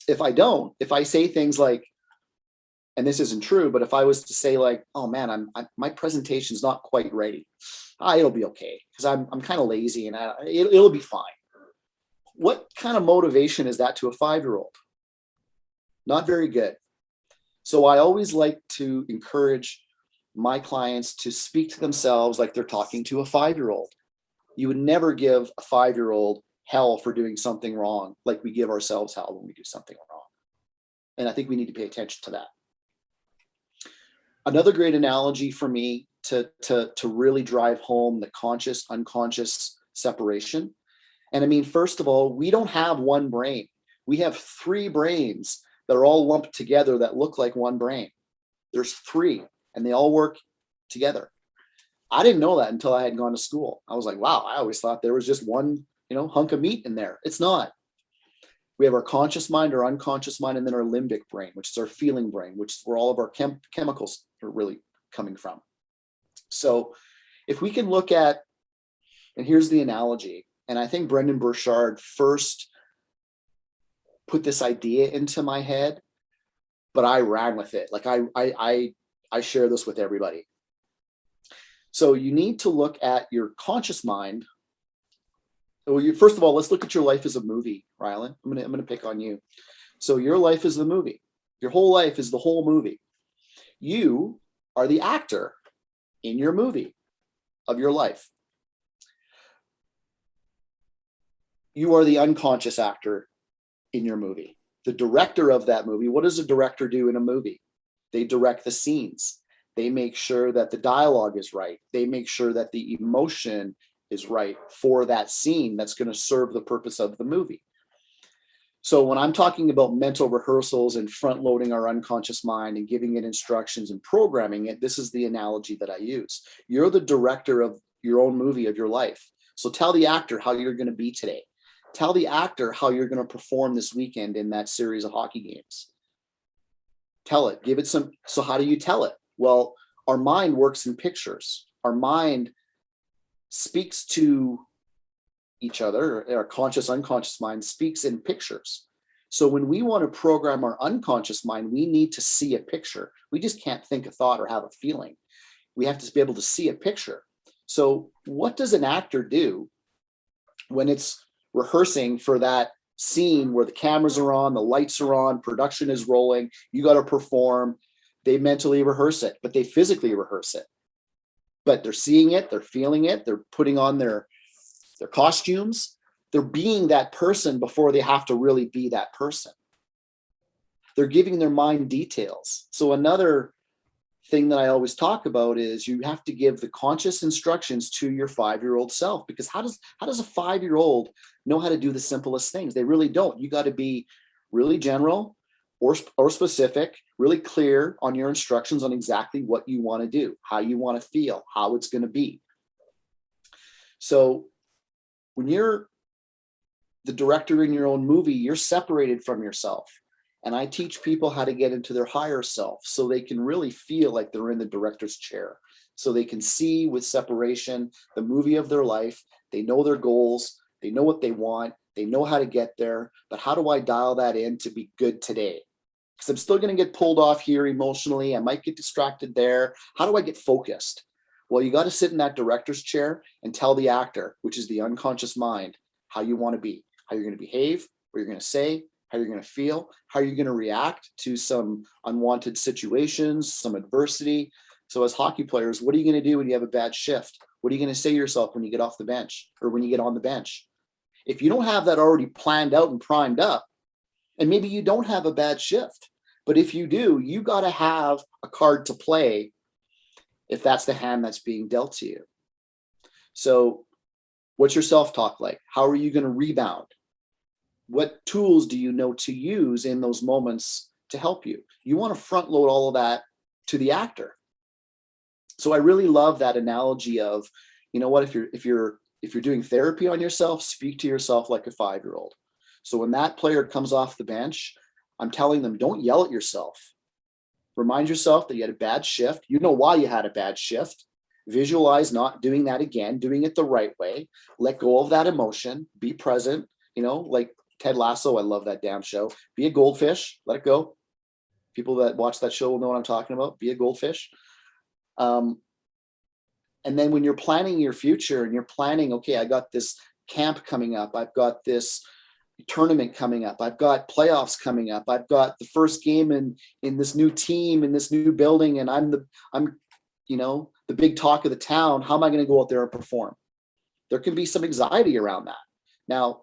If I say things like, and this isn't true, but if I was to say like, oh man, my presentation's not quite ready. It'll be okay because I'm kind of lazy and it'll be fine. What kind of motivation is that to a 5-year-old? Not very good. So I always like to encourage my clients to speak to themselves like they're talking to a 5-year-old. You would never give a 5-year-old hell for doing something wrong like we give ourselves hell when we do something wrong. And I think we need to pay attention to that. Another great analogy for me to really drive home the conscious, unconscious separation. And I mean, first of all, we don't have one brain. We have 3 brains that are all lumped together that look like one brain. There's 3 and they all work together. I didn't know that until I had gone to school. I was like, wow, I always thought there was just one, hunk of meat in there. It's not. We have our conscious mind, our unconscious mind, and then our limbic brain, which is our feeling brain, which is where all of our chemicals are really coming from. So if we can look at, and here's the analogy, and I think Brendan Burchard first put this idea into my head, but I ran with it. Like I share this with everybody. So you need to look at your conscious mind. Well, first of all, let's look at your life as a movie, Rhyland. I'm gonna pick on you. So your life is the movie. Your whole life is the whole movie. You are the actor in your movie of your life. You are the unconscious actor in your movie. The director of that movie, what does a director do in a movie? They direct the scenes. They make sure that the dialogue is right. They make sure that the emotion is right for that scene that's going to serve the purpose of the movie. So when I'm talking about mental rehearsals and front loading our unconscious mind and giving it instructions and programming it, this is the analogy that I use. You're the director of your own movie of your life. So tell the actor how you're going to be today. Tell the actor how you're going to perform this weekend in that series of hockey games. Tell it, give it some. So how do you tell it? Well, our mind works in pictures. Our mind speaks to each other. Our conscious, unconscious mind speaks in pictures. So when we want to program our unconscious mind, we need to see a picture. We just can't think a thought or have a feeling. We have to be able to see a picture. So what does an actor do when it's rehearsing for that scene where the cameras are on, the lights are on, production is rolling, you got to perform? They mentally rehearse it, but they physically rehearse it. But they're seeing it, they're feeling it, they're putting on their costumes, they're being that person before they have to really be that person. They're giving their mind details. So another thing that I always talk about is you have to give the conscious instructions to your 5-year-old self, because how does a 5-year-old know how to do the simplest things? They really don't. You got to be really general or specific, really clear on your instructions on exactly what you want to do, how you want to feel, how it's going to be. So when you're the director in your own movie, you're separated from yourself. And I teach people how to get into their higher self so they can really feel like they're in the director's chair. So they can see with separation the movie of their life. They know their goals. They know what they want. They know how to get there. But how do I dial that in to be good today? Because I'm still going to get pulled off here emotionally. I might get distracted there. How do I get focused? Well, you got to sit in that director's chair and tell the actor, which is the unconscious mind, how you want to be, how you're going to behave, what you're going to say, how you're going to feel, how you're going to react to some unwanted situations, some adversity. So as hockey players, what are you going to do when you have a bad shift? What are you going to say to yourself when you get off the bench or when you get on the bench? If you don't have that already planned out and primed up, and maybe you don't have a bad shift, but if you do, you got to have a card to play if that's the hand that's being dealt to you. So what's your self-talk like? How are you going to rebound? What tools do you know to use in those moments to help you? You want to front load all of that to the actor. So I really love that analogy of, you know what, if you're doing therapy on yourself, speak to yourself like a 5-year-old. So when that player comes off the bench, I'm telling them, don't yell at yourself. Remind yourself that you had a bad shift. You know why you had a bad shift. Visualize not doing that again, doing it the right way. Let go of that emotion. Be present. You know, like Ted Lasso, I love that damn show. Be a goldfish. Let it go. People that watch that show will know what I'm talking about. Be a goldfish. And then when you're planning your future and you're planning, okay, I got this camp coming up. I've got this tournament coming up. I've got playoffs coming up. I've got the first game in this new team, in this new building. And I'm the big talk of the town. How am I going to go out there and perform? There can be some anxiety around that. Now,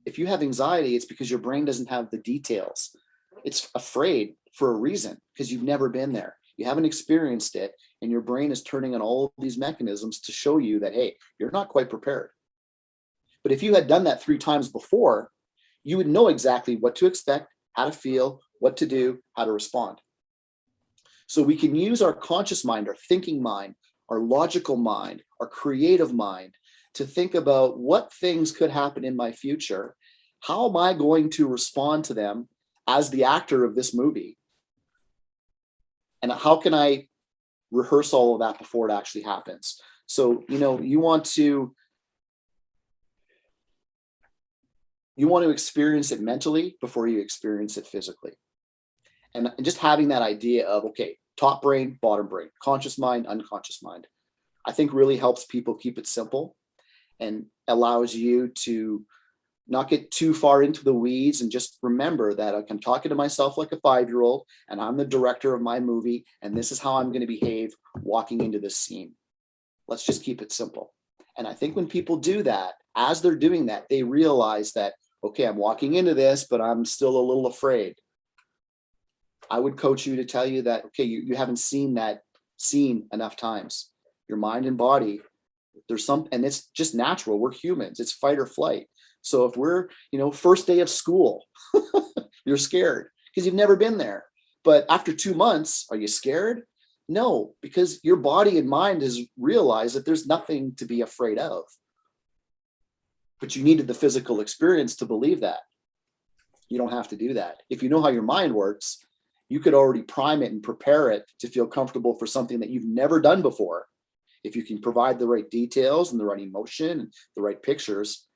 if you have anxiety, it's because your brain doesn't have the details. It's afraid for a reason, because you've never been there. You haven't experienced it, and your brain is turning on all of these mechanisms to show you that, hey, you're not quite prepared. But if you had done that 3 times before, you would know exactly what to expect, how to feel, what to do, how to respond. So we can use our conscious mind, our thinking mind, our logical mind, our creative mind to think about what things could happen in my future. How am I going to respond to them as the actor of this movie? And how can I rehearse all of that before it actually happens? So, you want to experience it mentally before you experience it physically. And just having that idea of, okay, top brain, bottom brain, conscious mind, unconscious mind, I think really helps people keep it simple and allows you to not get too far into the weeds and just remember that I'm talking to myself like a 5-year-old and I'm the director of my movie and this is how I'm going to behave walking into this scene. Let's just keep it simple. And I think when people do that, as they're doing that, they realize that, okay, I'm walking into this, but I'm still a little afraid. I would coach you to tell you that, okay, you haven't seen that scene enough times. Your mind and body, and it's just natural. We're humans. It's fight or flight. So if we're, first day of school, you're scared because you've never been there. But after 2 months, are you scared? No, because your body and mind has realized that there's nothing to be afraid of. But you needed the physical experience to believe that. You don't have to do that. If you know how your mind works, you could already prime it and prepare it to feel comfortable for something that you've never done before. If you can provide the right details and the right emotion and the right pictures,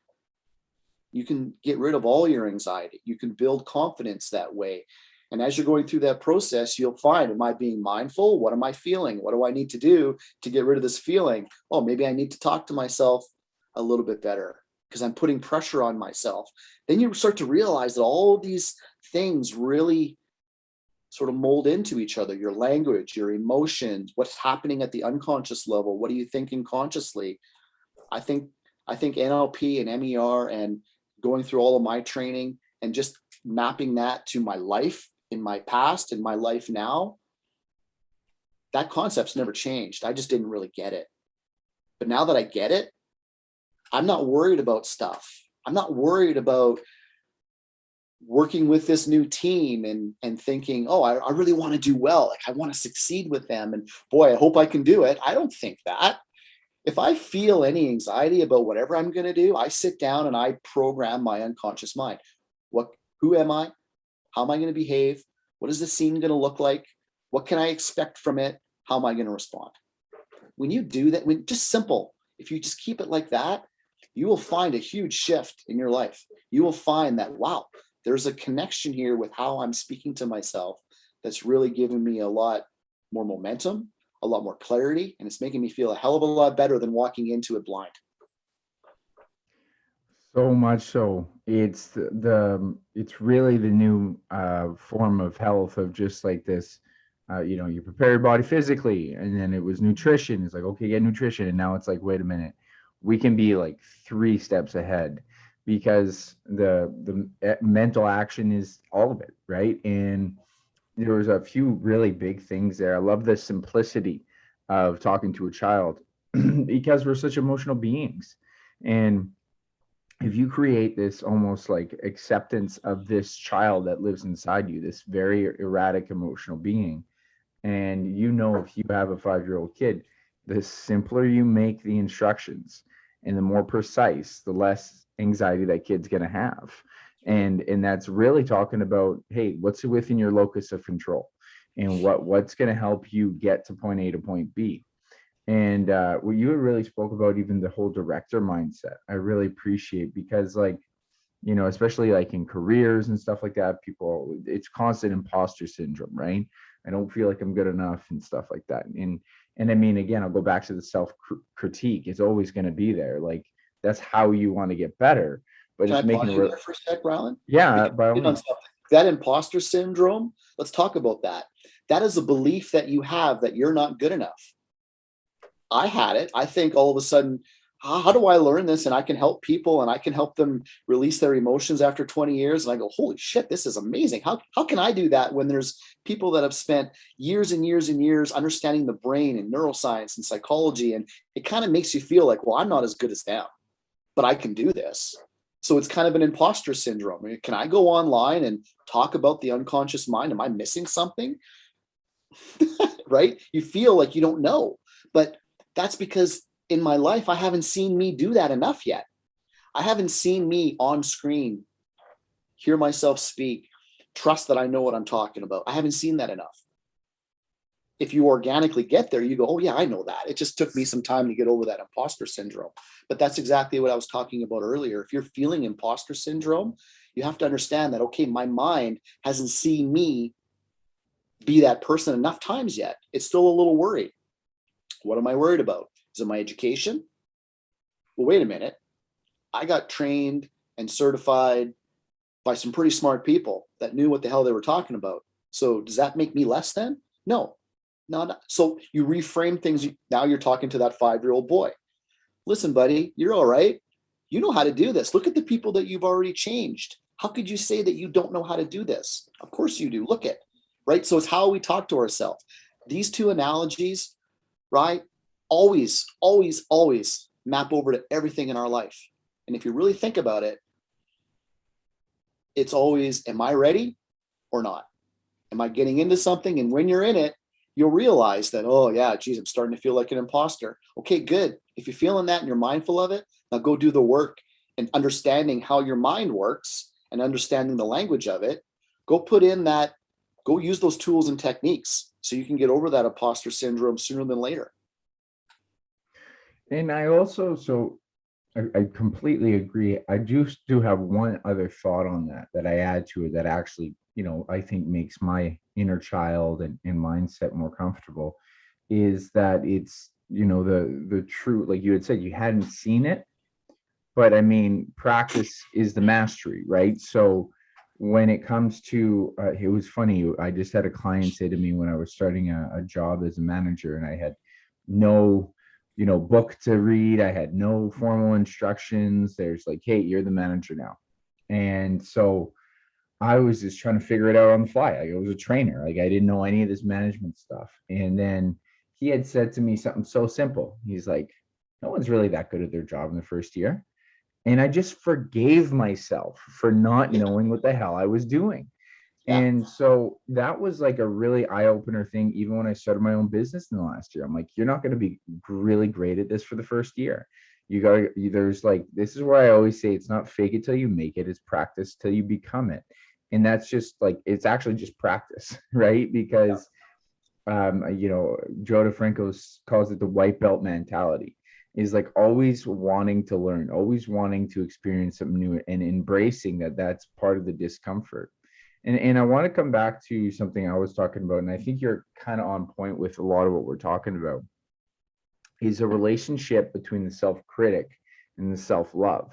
you can get rid of all your anxiety. You can build confidence that way. And as you're going through that process, you'll find, am I being mindful? What am I feeling? What do I need to do to get rid of this feeling? Oh, maybe I need to talk to myself a little bit better because I'm putting pressure on myself. Then you start to realize that all of these things really sort of mold into each other. Your language, your emotions, what's happening at the unconscious level. What are you thinking consciously? I think NLP and MER and going through all of my training and just mapping that to my life in my past and my life now, that concept's never changed. I just didn't really get it. But now that I get it, I'm not worried about stuff. I'm not worried about working with this new team and thinking, oh, I really want to do well. Like I want to succeed with them. And boy, I hope I can do it. I don't think that. If I feel any anxiety about whatever I'm going to do, I sit down and I program my unconscious mind. Who am I? How am I going to behave? What is the scene going to look like? What can I expect from it? How am I going to respond? When you do that, just simple, if you just keep it like that, you will find a huge shift in your life. You will find that, wow, there's a connection here with how I'm speaking to myself that's really giving me a lot more momentum, a lot more clarity, and it's making me feel a hell of a lot better than walking into it blind. So much so. It's it's really the new form of health of just like this. You prepare your body physically, and then it was nutrition. It's like, okay, get nutrition, and now it's like, wait a minute, we can be like 3 steps ahead because the mental action is all of it, right? And there was a few really big things there. I love the simplicity of talking to a child because we're such emotional beings, and if you create this almost like acceptance of this child that lives inside you, this very erratic emotional being, and if you have a 5-year-old kid, the simpler you make the instructions and the more precise, the less anxiety that kid's going to have. And that's really talking about, hey, what's within your locus of control and what's going to help you get to point A to point B. And what you really spoke about, even the whole director mindset, I really appreciate because, like, especially like in careers and stuff like that, it's constant imposter syndrome, right? I don't feel like I'm good enough and stuff like that. And I mean, again, I'll go back to the self critique. It's always going to be there. Like that's how you want to get better, but Can it's I making pause you there for a sec, Rhyland? Yeah, Because by all means. that imposter syndrome, let's talk about that. That is a belief that you have that you're not good enough. I had it. I think all of a sudden, how do I learn this? And I can help people and I can help them release their emotions after 20 years. And I go, holy shit, this is amazing. How can I do that when there's people that have spent years and years and years understanding the brain and neuroscience and psychology? And it kind of makes you feel like, well, I'm not as good as them, but I can do this. So it's kind of an imposter syndrome. Can I go online and talk about the unconscious mind? Am I missing something? Right? You feel like you don't know, but that's because in my life, I haven't seen me do that enough yet. I haven't seen me on screen, hear myself speak, trust that I know what I'm talking about. I haven't seen that enough. If you organically get there, you go, oh yeah, I know that. It just took me some time to get over that imposter syndrome. But that's exactly what I was talking about earlier. If you're feeling imposter syndrome, you have to understand that, okay, my mind hasn't seen me be that person enough times yet. It's still a little worried. What am I worried about? Is it my education? Well, wait a minute. I got trained and certified by some pretty smart people that knew what the hell they were talking about. So does that make me less than? No, not. So you reframe things. Now you're talking to that 5-year-old boy. Listen, buddy, you're all right. You know how to do this. Look at the people that you've already changed. How could you say that you don't know how to do this? Of course you do. Look at, right? So it's how we talk to ourselves. These two analogies, right? Always, always, always map over to everything in our life. And if you really think about it, it's always, am I ready or not? Am I getting into something? And when you're in it, you'll realize that, oh yeah, geez, I'm starting to feel like an imposter. Okay, good. If you're feeling that and you're mindful of it, now go do the work and understanding how your mind works and understanding the language of it. Go put in that, go use those tools and techniques so you can get over that imposter syndrome sooner than later. And I also, so I completely agree. I just do have one other thought on that I add to it that actually, I think makes my inner child and mindset more comfortable, is that it's, the true, like you had said, you hadn't seen it, but I mean, practice is the mastery, right? So when it comes to, it was funny. I just had a client say to me when I was starting a job as a manager, and I had no, book to read. I had no formal instructions. There's like, hey, you're the manager now. And so I was just trying to figure it out on the fly. Like, I was a trainer. Like, I didn't know any of this management stuff. And then he had said to me something so simple. He's like, no one's really that good at their job in the first year. And I just forgave myself for not Yeah. knowing what the hell I was doing. Yeah. And so that was like a really eye opener thing. Even when I started my own business in the last year, I'm like, you're not going to be really great at this for the first year. You got to, there's like, this is where I always say it's not fake it till you make it, it's practice till you become it. And that's just like, it's actually just practice, right? Yeah. Because Joe DeFranco calls it the white belt mentality, is like always wanting to learn, always wanting to experience something new, and embracing that that's part of the discomfort. And I want to come back to something I was talking about, and I think you're kind of on point with a lot of what we're talking about, is a relationship between the self-critic and the self-love.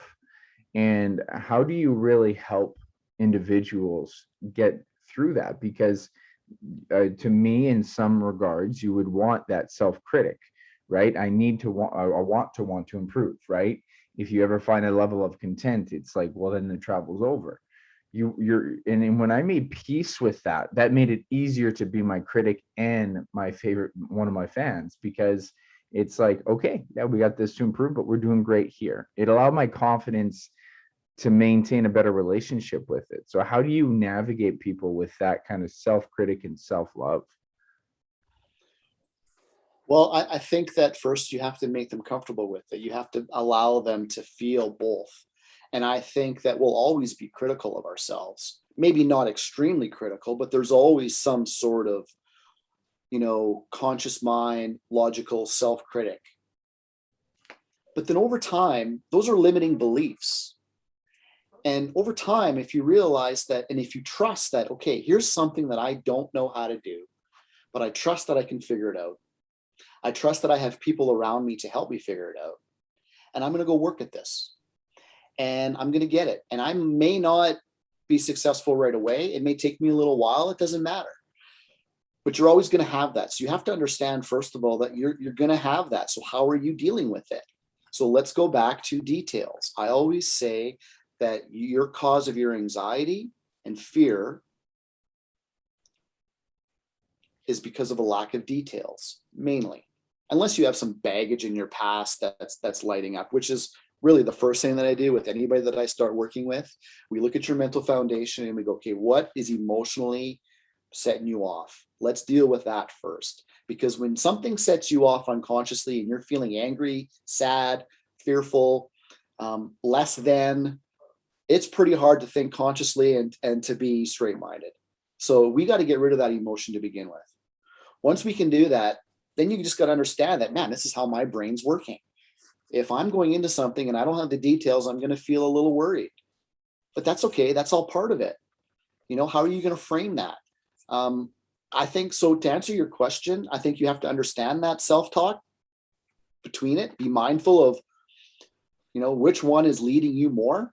And how do you really help individuals get through that? Because to me, in some regards, you would want that self-critic, right? I want to improve, right? If you ever find a level of content, it's like, well, then the travel's over. And when I made peace with that, that made it easier to be my critic and my favorite, one of my fans, because it's like, okay, yeah, we got this to improve, but we're doing great here. It allowed my confidence to maintain a better relationship with it. So how do you navigate people with that kind of self-critic and self-love? Well, I think that first you have to make them comfortable with it. You have to allow them to feel both. And I think that we'll always be critical of ourselves. Maybe not extremely critical, but there's always some sort of, conscious mind, logical self-critic. But then over time, those are limiting beliefs. And over time, if you realize that, and if you trust that, okay, here's something that I don't know how to do, but I trust that I can figure it out. I trust that I have people around me to help me figure it out. And I'm going to go work at this and I'm going to get it. And I may not be successful right away. It may take me a little while. It doesn't matter. But you're always going to have that. So you have to understand, first of all, that you're going to have that. So how are you dealing with it? So let's go back to details. I always say that your cause of your anxiety and fear is because of a lack of details, mainly, unless you have some baggage in your past that's lighting up, which is really the first thing that I do with anybody that I start working with. We look at your mental foundation and we go, okay, what is emotionally setting you off? Let's deal with that first. Because when something sets you off unconsciously and you're feeling angry, sad, fearful, less than, it's pretty hard to think consciously and to be straight-minded. So we got to get rid of that emotion to begin with. Once we can do that, then you just got to understand that, man, this is how my brain's working. If I'm going into something and I don't have the details, I'm going to feel a little worried. But that's okay. That's all part of it. How are you going to frame that? I think so. To answer your question, I think you have to understand that self-talk between it. Be mindful of, which one is leading you more.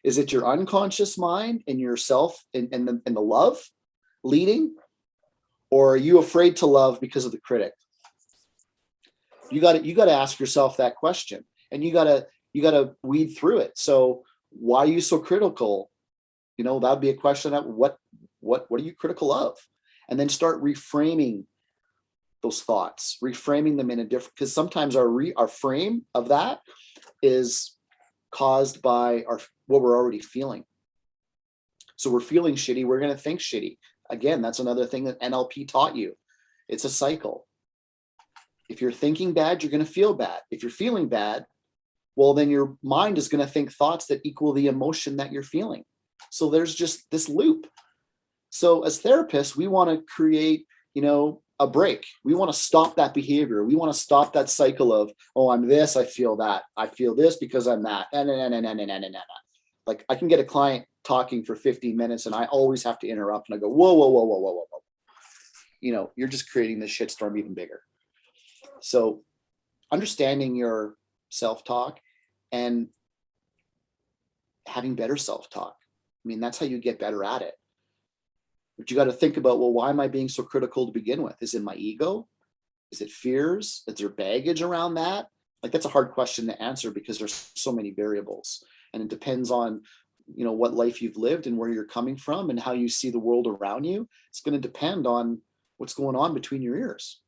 Is it your unconscious mind and yourself and the love leading? Or are you afraid to love because of the critic? You got to ask yourself that question, and you got to weed through it. So why are you so critical? That'd be a question of what are you critical of? And then start reframing those thoughts, reframing them in a different, because sometimes our frame of that is caused by what we're already feeling. So we're feeling shitty. We're going to think shitty. Again, that's another thing that NLP taught you. It's a cycle. If you're thinking bad, you're going to feel bad. If you're feeling bad, well, then your mind is going to think thoughts that equal the emotion that you're feeling. So there's just this loop. So as therapists, we want to create, a break. We want to stop that behavior. We want to stop that cycle of, oh, I'm this, I feel that. I feel this because I'm that. Like I can get a client talking for 15 minutes and I always have to interrupt and I go, whoa, whoa, whoa, whoa, whoa, whoa, whoa. You're just creating this shitstorm even bigger. So understanding your self-talk and having better self-talk. I mean, that's how you get better at it. But you got to think about, well, why am I being so critical to begin with? Is it my ego? Is it fears? Is there baggage around that? Like, that's a hard question to answer because there's so many variables. And it depends on, what life you've lived and where you're coming from and how you see the world around you. It's going to depend on what's going on between your ears.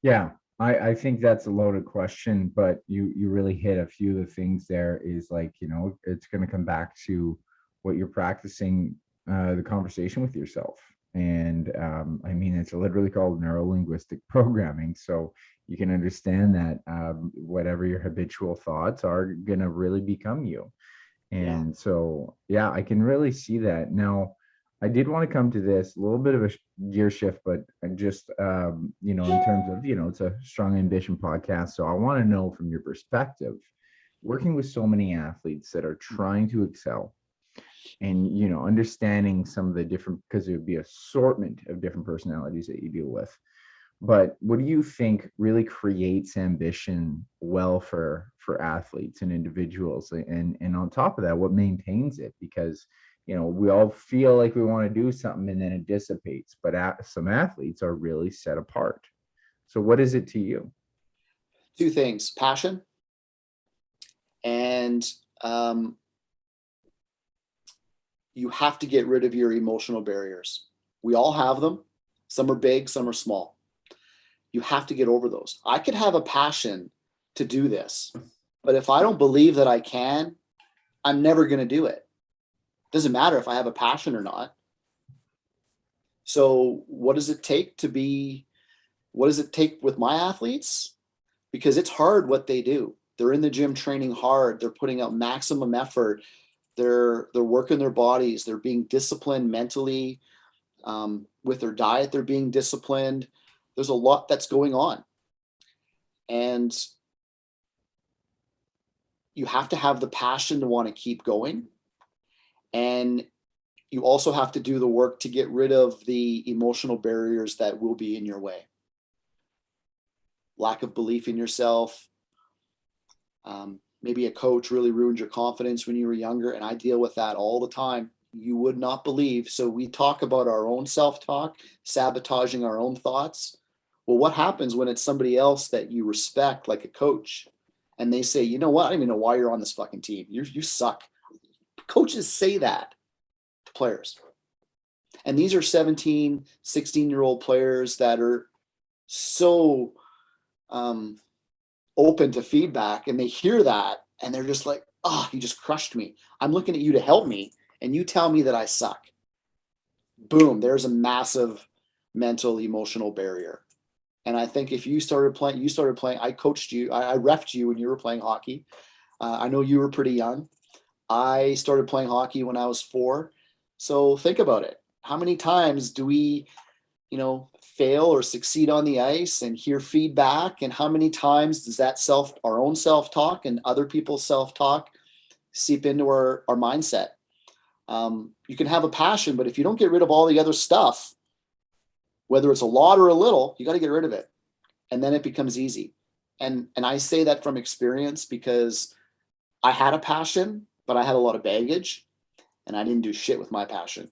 Yeah, I think that's a loaded question, but you really hit a few of the things there is like, it's going to come back to what you're practicing, the conversation with yourself. And I mean, it's literally called Neurolinguistic Programming. So you can understand that whatever your habitual thoughts are going to really become you. And so, yeah, I can really see that. Now, I did want to come to this a little bit of a gear shift, but just, in terms of, it's a strong ambition podcast. So I want to know from your perspective, working with so many athletes that are trying to excel and, understanding some of the different, because it would be assortment of different personalities that you deal with. But what do you think really creates ambition well for athletes and individuals? And on top of that, what maintains it? Because, we all feel like we want to do something and then it dissipates, but some athletes are really set apart. So what is it to you? Two things: passion and you have to get rid of your emotional barriers. We all have them. Some are big, some are small. You have to get over those. I could have a passion to do this, but if I don't believe that I can, I'm never going to do it. Doesn't matter if I have a passion or not. So what does it take with my athletes? Because it's hard what they do. They're in the gym training hard. They're putting out maximum effort. They're working their bodies. They're being disciplined mentally. With their diet, they're being disciplined. There's a lot that's going on. And you have to have the passion to want to keep going. And you also have to do the work to get rid of the emotional barriers that will be in your way. Lack of belief in yourself. Maybe a coach really ruined your confidence when you were younger, and I deal with that all the time. You would not believe. So we talk about our own self-talk, sabotaging our own thoughts. Well, what happens when it's somebody else that you respect, like a coach, and they say, you know what? I don't even know why you're on this fucking team. You suck. Coaches say that to players. And these are 17, 16-year-old players that are so open to feedback, and they hear that and they're just like, oh, you just crushed me. I'm looking at you to help me, and you tell me that I suck. Boom, there's a massive mental, emotional barrier. And I think if you started playing, I coached you, I reffed you when you were playing hockey. I know you were pretty young. I started playing hockey when I was 4. So think about it. How many times do we, fail or succeed on the ice and hear feedback? And how many times does that our own self-talk and other people's self-talk seep into our mindset? You can have a passion, but if you don't get rid of all the other stuff, whether it's a lot or a little, you got to get rid of it. And then it becomes easy. And I say that from experience because I had a passion, but I had a lot of baggage and I didn't do shit with my passion.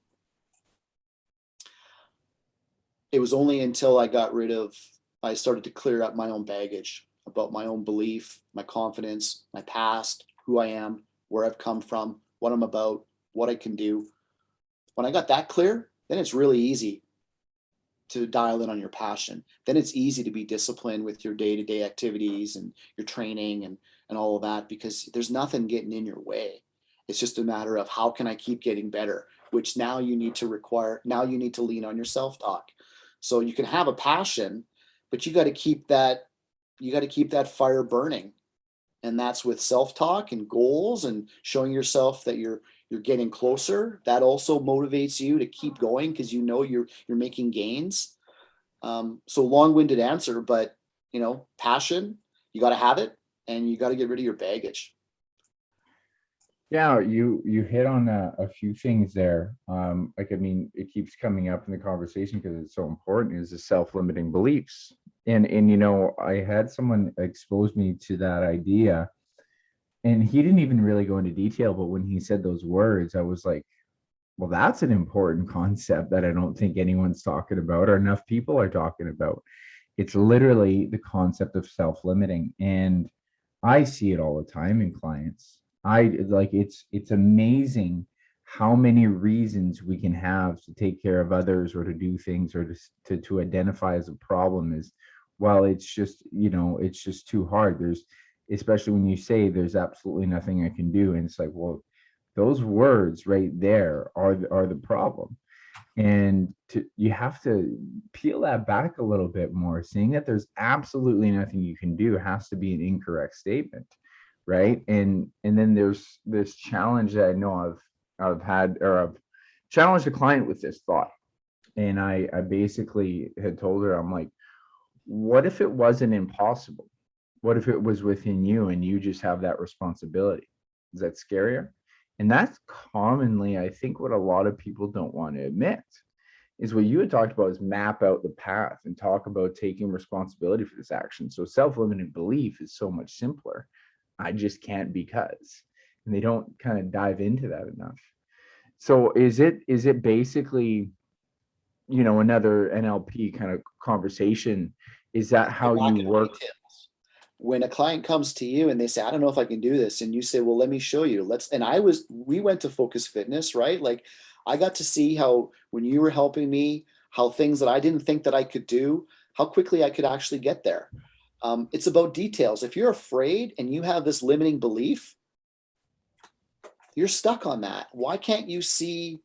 It was only until I started to clear up my own baggage about my own belief, my confidence, my past, who I am, where I've come from, what I'm about, what I can do. When I got that clear, then it's really easy to dial in on your passion. Then it's easy to be disciplined with your day-to-day activities and your training and all of that, because there's nothing getting in your way. It's just a matter of how can I keep getting better, which now you need to lean on your self-talk. So you can have a passion, but you got to keep that fire burning. And that's with self-talk and goals and showing yourself that you're getting closer. That also motivates you to keep going because you know you're making gains. So long-winded answer, but passion, you got to have it, and you got to get rid of your baggage. Yeah, you hit on a few things there. Like, I mean, it keeps coming up in the conversation because it's so important, is the self-limiting beliefs. And I had someone expose me to that idea, and he didn't even really go into detail, but when he said those words, I was like, well, that's an important concept that I don't think anyone's talking about or enough people are talking about. It's literally the concept of self-limiting. And I see it all the time in clients. I like it's amazing how many reasons we can have to take care of others or to do things or to identify as a problem is, well, it's just too hard. There's, especially when you say there's absolutely nothing I can do. And it's like, well, those words right there are the problem. And you have to peel that back a little bit more. Saying that there's absolutely nothing you can do has to be an incorrect statement, right? And then there's this challenge that I know I've had, or I've challenged a client with this thought. And I basically had told her, I'm like, what if it wasn't impossible? What if it was within you and you just have that responsibility? Is that scarier? And that's commonly, I think, what a lot of people don't want to admit. Is what you had talked about, is map out the path and talk about taking responsibility for this action. So self-limiting belief is so much simpler. I just can't because, and they don't kind of dive into that enough. So is it basically, another NLP kind of conversation? Is that how you work? When a client comes to you and they say, I don't know if I can do this, and you say, well, let me show you. We went to Focus Fitness, right? Like, I got to see how, when you were helping me, how things that I didn't think that I could do, how quickly I could actually get there. It's about details. If you're afraid and you have this limiting belief, you're stuck on that. Why can't you see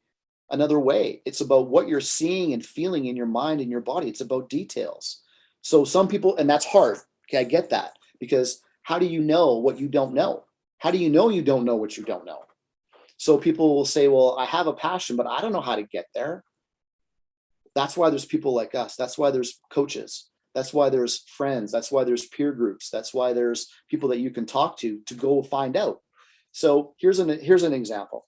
another way? It's about what you're seeing and feeling in your mind and your body. It's about details. So some people, and that's hard. Okay, I get that. Because how do you know what you don't know? How do you know don't know what you don't know? So people will say, well, I have a passion, but I don't know how to get there. That's why there's people like us. That's why there's coaches. That's why there's friends. That's why there's peer groups. That's why there's people that you can talk to go find out. So here's an example.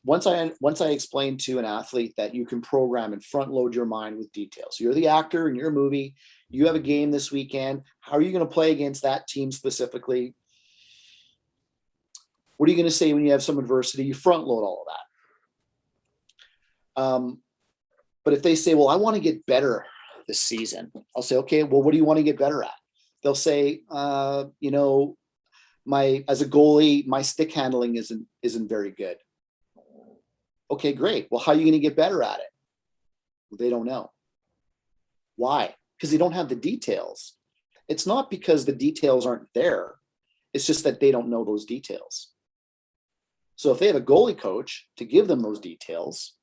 Once I explain to an athlete that you can program and front load your mind with details. You're the actor in your movie. You have a game this weekend. How are you going to play against that team specifically? What are you going to say when you have some adversity? You front load all of that. But if they say, well, I want to get better this season, I'll say, okay, well, what do you want to get better at? They'll say, as a goalie, my stick handling isn't very good. Okay, great. Well, how are you going to get better at it? Well, they don't know. Why? Because they don't have the details. It's not because the details aren't there. It's just that they don't know those details. So if they have a goalie coach to give them those details,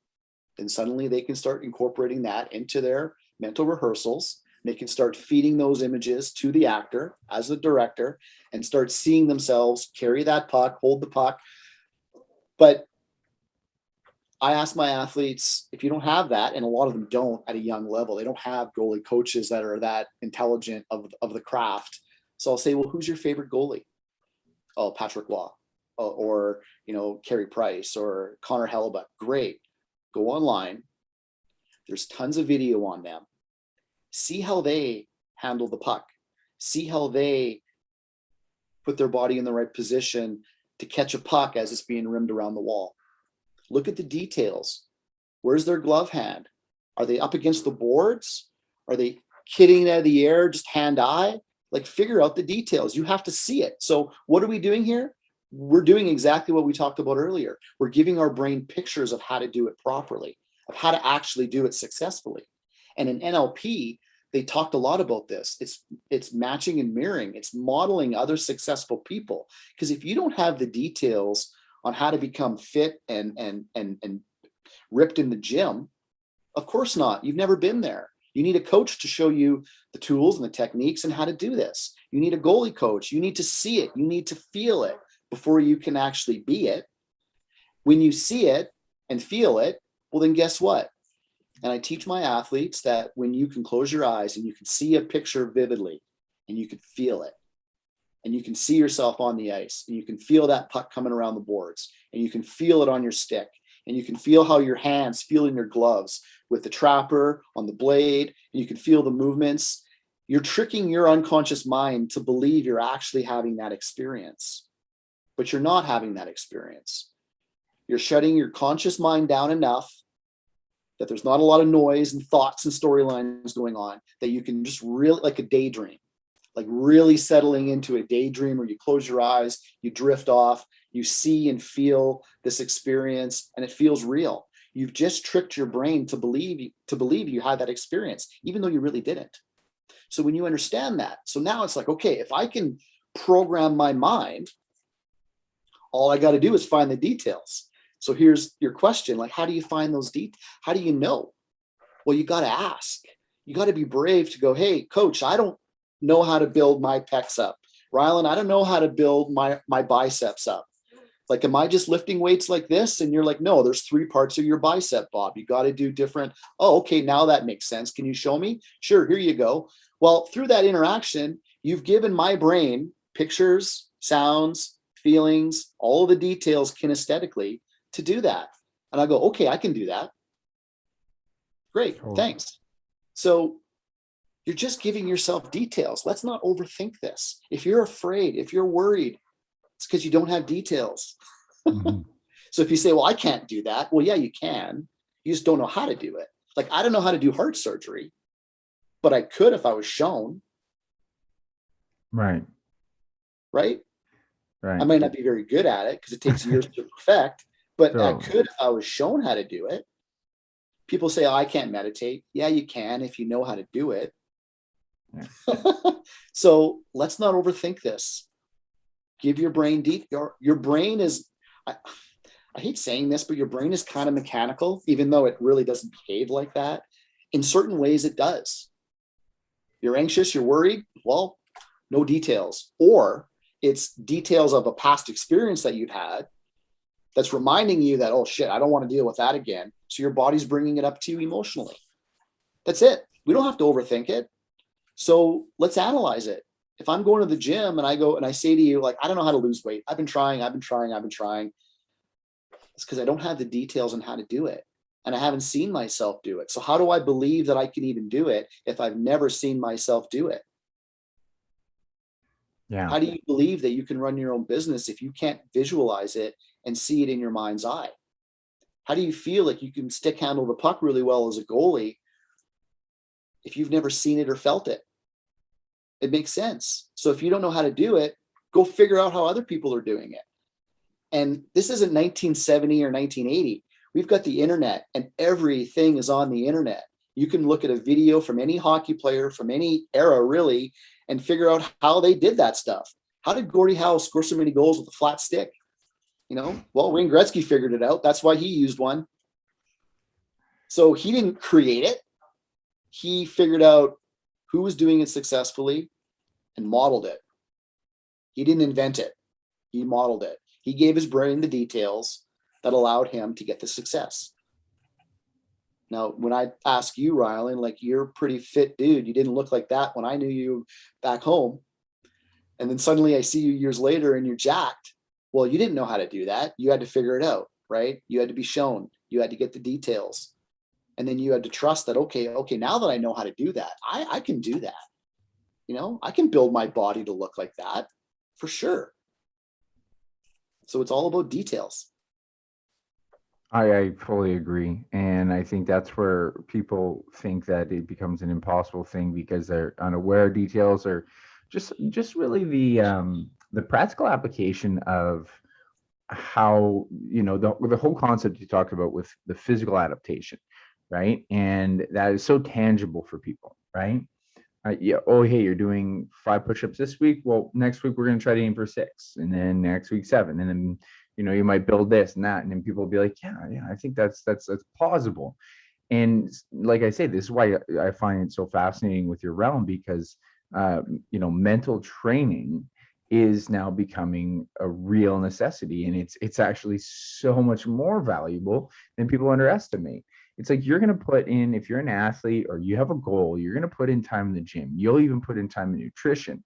then suddenly they can start incorporating that into their mental rehearsals. They can start feeding those images to the actor as the director and start seeing themselves carry that puck, hold the puck. But I ask my athletes, if you don't have that, and a lot of them don't at a young level, they don't have goalie coaches that are that intelligent of the craft. So I'll say, well, who's your favorite goalie? Oh, Patrick Waugh, or Carey Price or Connor Hellebuck. Great. Go online. There's tons of video on them. See how they handle the puck. See how they put their body in the right position to catch a puck as it's being rimmed around the wall. Look at the details. Where's their glove hand? Are they up against the boards? Are they kidding out of the air, just hand-eye? Like, figure out the details. You have to see it. So what are we doing here? We're doing exactly what we talked about earlier. We're giving our brain pictures of how to do it properly, of how to actually do it successfully. And in NLP, they talked a lot about this. It's matching and mirroring. It's modeling other successful people. Because if you don't have the details on how to become fit and ripped in the gym, of course not. You've never been there. You need a coach to show you the tools and the techniques and how to do this. You need a goalie coach. You need to see it. You need to feel it before you can actually be it. When you see it and feel it, well, then guess what? And I teach my athletes that when you can close your eyes and you can see a picture vividly and you can feel it and you can see yourself on the ice and you can feel that puck coming around the boards and you can feel it on your stick and you can feel how your hands feel in your gloves with the trapper on the blade and you can feel the movements. You're tricking your unconscious mind to believe you're actually having that experience, but you're not having that experience. You're shutting your conscious mind down enough that there's not a lot of noise and thoughts and storylines going on, that you can just really, like a daydream, like really settling into a daydream where you close your eyes, you drift off, you see and feel this experience and it feels real. You've just tricked your brain to believe you had that experience, even though you really didn't. So when you understand that, so now it's like, okay, if I can program my mind, all I got to do is find the details. So here's your question, like, how do you find those details? How do you know? Well, you got to ask. You got to be brave to go, hey, coach, I don't know how to build my pecs up. Rhyland, I don't know how to build my biceps up. Like, am I just lifting weights like this? And you're like, no, there's 3 parts of your bicep, Bob. You got to do different. Oh, okay, now that makes sense. Can you show me? Sure, here you go. Well, through that interaction, you've given my brain pictures, sounds, feelings, all the details kinesthetically to do that. And I go, okay, I can do that. Great, thanks. So you're just giving yourself details. Let's not overthink this. If you're afraid, if you're worried, it's because you don't have details. Mm-hmm. So if you say, well, I can't do that. Well, yeah, you can. You just don't know how to do it. Like, I don't know how to do heart surgery, but I could if I was shown. Right. Right? Right. I might not be very good at it because it takes years to perfect, but I could if I was shown how to do it. People say, oh, I can't meditate. Yeah, you can if you know how to do it. Yeah. So let's not overthink this. Give your brain your brain is, I hate saying this, but your brain is kind of mechanical, even though it really doesn't behave like that. In certain ways, it does. You're anxious, you're worried. Well, no details. Or it's details of a past experience that you've had that's reminding you that, oh shit, I don't want to deal with that again. So your body's bringing it up to you emotionally. That's it. We don't have to overthink it. So let's analyze it. If I'm going to the gym and I go and I say to you, like, I don't know how to lose weight. I've been trying. It's because I don't have the details on how to do it. And I haven't seen myself do it. So how do I believe that I can even do it if I've never seen myself do it? Yeah. How do you believe that you can run your own business if you can't visualize it and see it in your mind's eye? How do you feel like you can stick handle the puck really well as a goalie if you've never seen it or felt it? It makes sense. So if you don't know how to do it, go figure out how other people are doing it. And this isn't 1970 or 1980. We've got the internet and everything is on the internet. You can look at a video from any hockey player from any era, really, and figure out how they did that stuff. How did Gordie Howe score so many goals with a flat stick? You know, well, Wayne Gretzky figured it out. That's why he used one. So he didn't create it. He figured out who was doing it successfully and modeled it. He didn't invent it. He modeled it. He gave his brain the details that allowed him to get the success. Now, when I ask you, Rhyland, like, you're a pretty fit dude. You didn't look like that when I knew you back home. And then suddenly I see you years later and you're jacked. Well, you didn't know how to do that. You had to figure it out, right? You had to be shown. You had to get the details. And then you had to trust that, okay, now that I know how to do that, I can do that. You know, I can build my body to look like that for sure. So it's all about details. I fully agree. And I think that's where people think that it becomes an impossible thing because they're unaware of details, or just really the practical application of how, you know, the whole concept you talked about with the physical adaptation, right? And that is so tangible for people, right? Yeah. Oh, hey, you're doing 5 push-ups this week. Well, next week we're going to try to aim for 6, and then next week 7, and then you might build this and that, and then people will be like, yeah, I think that's plausible. And like I say, this is why I find it so fascinating with your realm, because mental training is now becoming a real necessity, and it's actually so much more valuable than people underestimate. It's like you're going to put in, if you're an athlete or you have a goal, you're going to put in time in the gym. You'll even put in time in nutrition.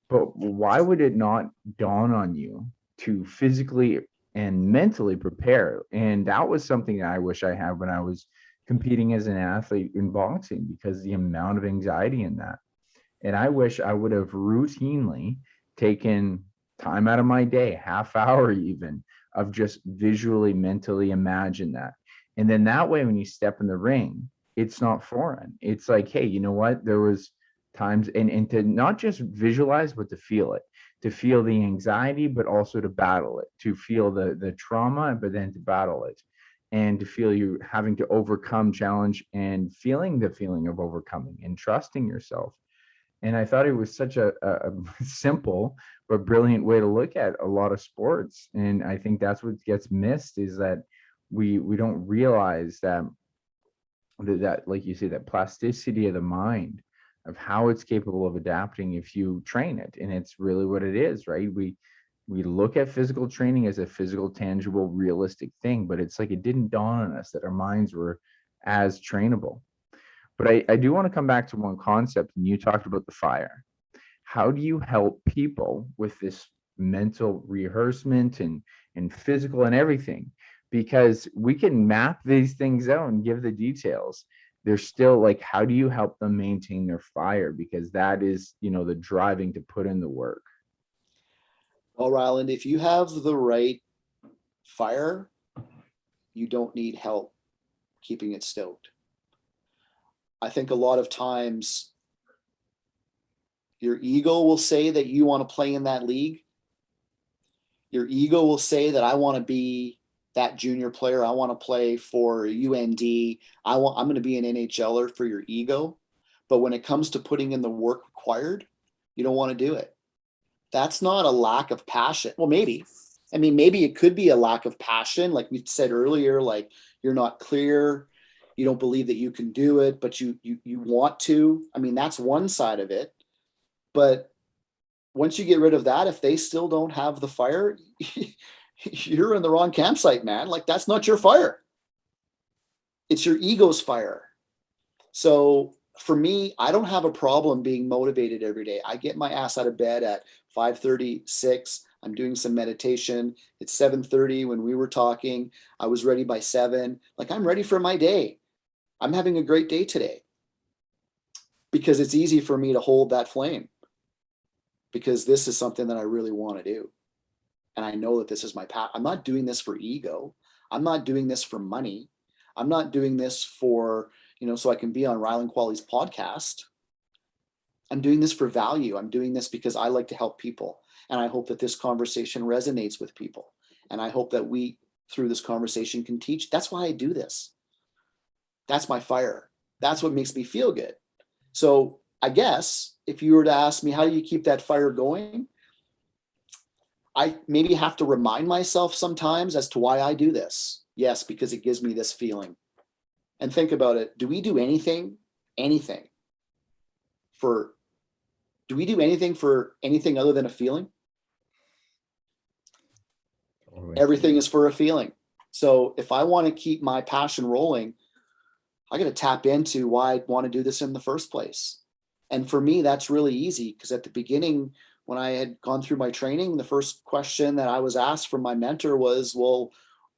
But why would it not dawn on you to physically and mentally prepare? And that was something that I wish I had when I was competing as an athlete in boxing, because the amount of anxiety in that. And I wish I would have routinely taken time out of my day, half hour even, of just visually, mentally imagine that. And then that way, when you step in the ring, it's not foreign. It's like, hey, you know what? There was times, and to not just visualize, but to feel it, to feel the anxiety, but also to battle it, to feel the trauma, but then to battle it, and to feel you having to overcome challenge and feeling the feeling of overcoming and trusting yourself. And I thought it was such a simple but brilliant way to look at a lot of sports. And I think that's what gets missed, is that we don't realize that like you say, that plasticity of the mind, of how it's capable of adapting if you train it. And it's really what it is, right? We look at physical training as a physical, tangible, realistic thing, but it's like it didn't dawn on us that our minds were as trainable. But I do want to come back to one concept, and you talked about the fire. How do you help people with this mental rehearsement and physical and everything? Because we can map these things out and give the details. They're still like, how do you help them maintain their fire? Because that is, the driving to put in the work. Well, Ryland, if you have the right fire, you don't need help keeping it stoked. I think a lot of times your ego will say that you want to play in that league. Your ego will say that I want to be that junior player. I want to play for UND. I'm going to be an NHLer for your ego. But when it comes to putting in the work required, you don't want to do it. That's not a lack of passion. Well, maybe. I mean, maybe it could be a lack of passion. Like we said earlier, like you're not clear. You don't believe that you can do it, but you want to. I mean, that's one side of it. But once you get rid of that, if they still don't have the fire, you're in the wrong campsite, man. Like that's not your fire. It's your ego's fire. So for me, I don't have a problem being motivated every day. I get my ass out of bed at 5:30, 6. I'm doing some meditation. It's 7:30 when we were talking. I was ready by 7. Like I'm ready for my day. I'm having a great day today because it's easy for me to hold that flame, because this is something that I really want to do. And I know that this is my path. I'm not doing this for ego. I'm not doing this for money. I'm not doing this for, so I can be on Rhyland Quality's podcast. I'm doing this for value. I'm doing this because I like to help people. And I hope that this conversation resonates with people. And I hope that we, through this conversation, can teach. That's why I do this. That's my fire. That's what makes me feel good. So I guess if you were to ask me, how do you keep that fire going? I maybe have to remind myself sometimes as to why I do this. Yes, because it gives me this feeling. And think about it. Do we do anything for anything other than a feeling? Totally. Everything is for a feeling. So if I want to keep my passion rolling, I got to tap into why I want to do this in the first place. And for me, that's really easy, because at the beginning, when I had gone through my training, the first question that I was asked from my mentor was, well,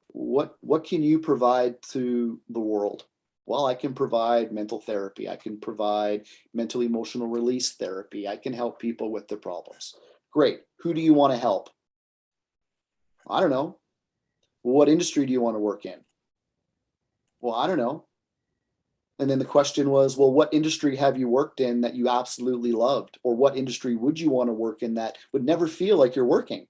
what can you provide to the world? Well, I can provide mental therapy. I can provide mental emotional release therapy. I can help people with their problems. Great. Who do you want to help? I don't know. Well, what industry do you want to work in? Well, I don't know. And then the question was, well, what industry have you worked in that you absolutely loved? Or what industry would you want to work in that would never feel like you're working?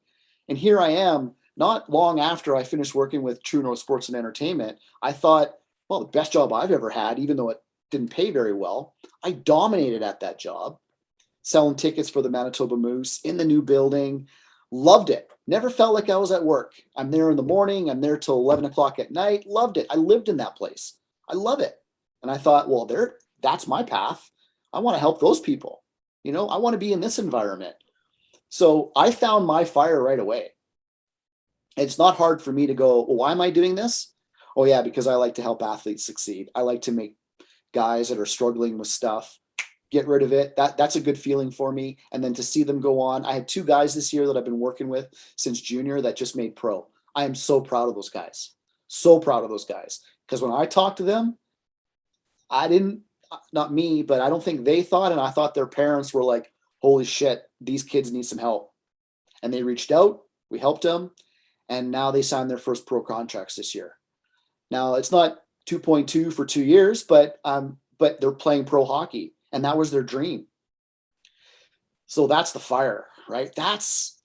And here I am, not long after I finished working with True North Sports and Entertainment. I thought, well, the best job I've ever had, even though it didn't pay very well. I dominated at that job, selling tickets for the Manitoba Moose in the new building. Loved it. Never felt like I was at work. I'm there in the morning. I'm there till 11 o'clock at night. Loved it. I lived in that place. I love it. And I thought, well, that's my path. I want to help those people. I want to be in this environment. So I found my fire right away. It's not hard for me to go, well, why am I doing this? Oh yeah, because I like to help athletes succeed. I like to make guys that are struggling with stuff get rid of it. That's a good feeling for me. And then to see them go on. I had 2 guys this year that I've been working with since junior that just made pro. I am so proud of those guys. So proud of those guys. Because when I talked to them, not me, but I don't think they thought, and I thought their parents were like, holy shit, these kids need some help. And they reached out, we helped them, and now they signed their first pro contracts this year. Now it's not 2.2 for 2 years, but they're playing pro hockey. And that was their dream. So that's the fire, right?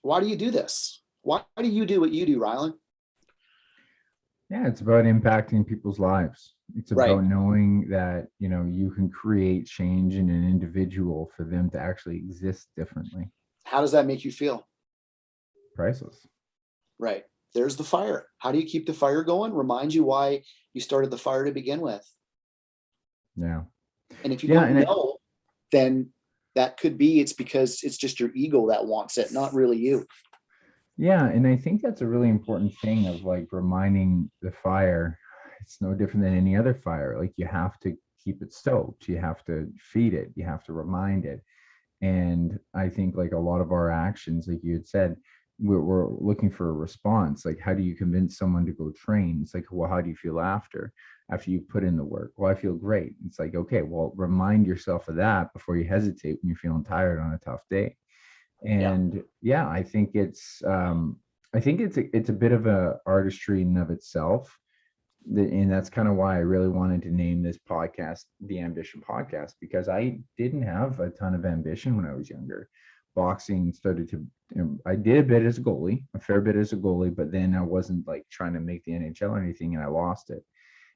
Why do you do this? Why do you do what you do, Rhyland? Yeah, it's about impacting people's lives. It's about Right. knowing that, you can create change in an individual for them to actually exist differently. How does that make you feel? Priceless. Right. There's the fire. How do you keep the fire going? Remind you why you started the fire to begin with. Yeah. And if you Yeah. don't know, then that could be it's because it's just your ego that wants it, not really you. Yeah, and I think that's a really important thing of like reminding the fire. It's no different than any other fire. Like you have to keep it stoked. You have to feed it. You have to remind it. And I think like a lot of our actions, like you had said, we're looking for a response. Like, how do you convince someone to go train? It's like, well, how do you feel after you put in the work? Well, I feel great. It's like, okay, well, remind yourself of that before you hesitate when you're feeling tired on a tough day. Yeah. And yeah, I think it's a bit of a artistry in and of itself. And that's kind of why I really wanted to name this podcast the Ambition Podcast, because I didn't have a ton of ambition when I was younger. Boxing started to, I did a bit as a goalie, a fair bit as a goalie, but then I wasn't like trying to make the NHL or anything, and I lost it.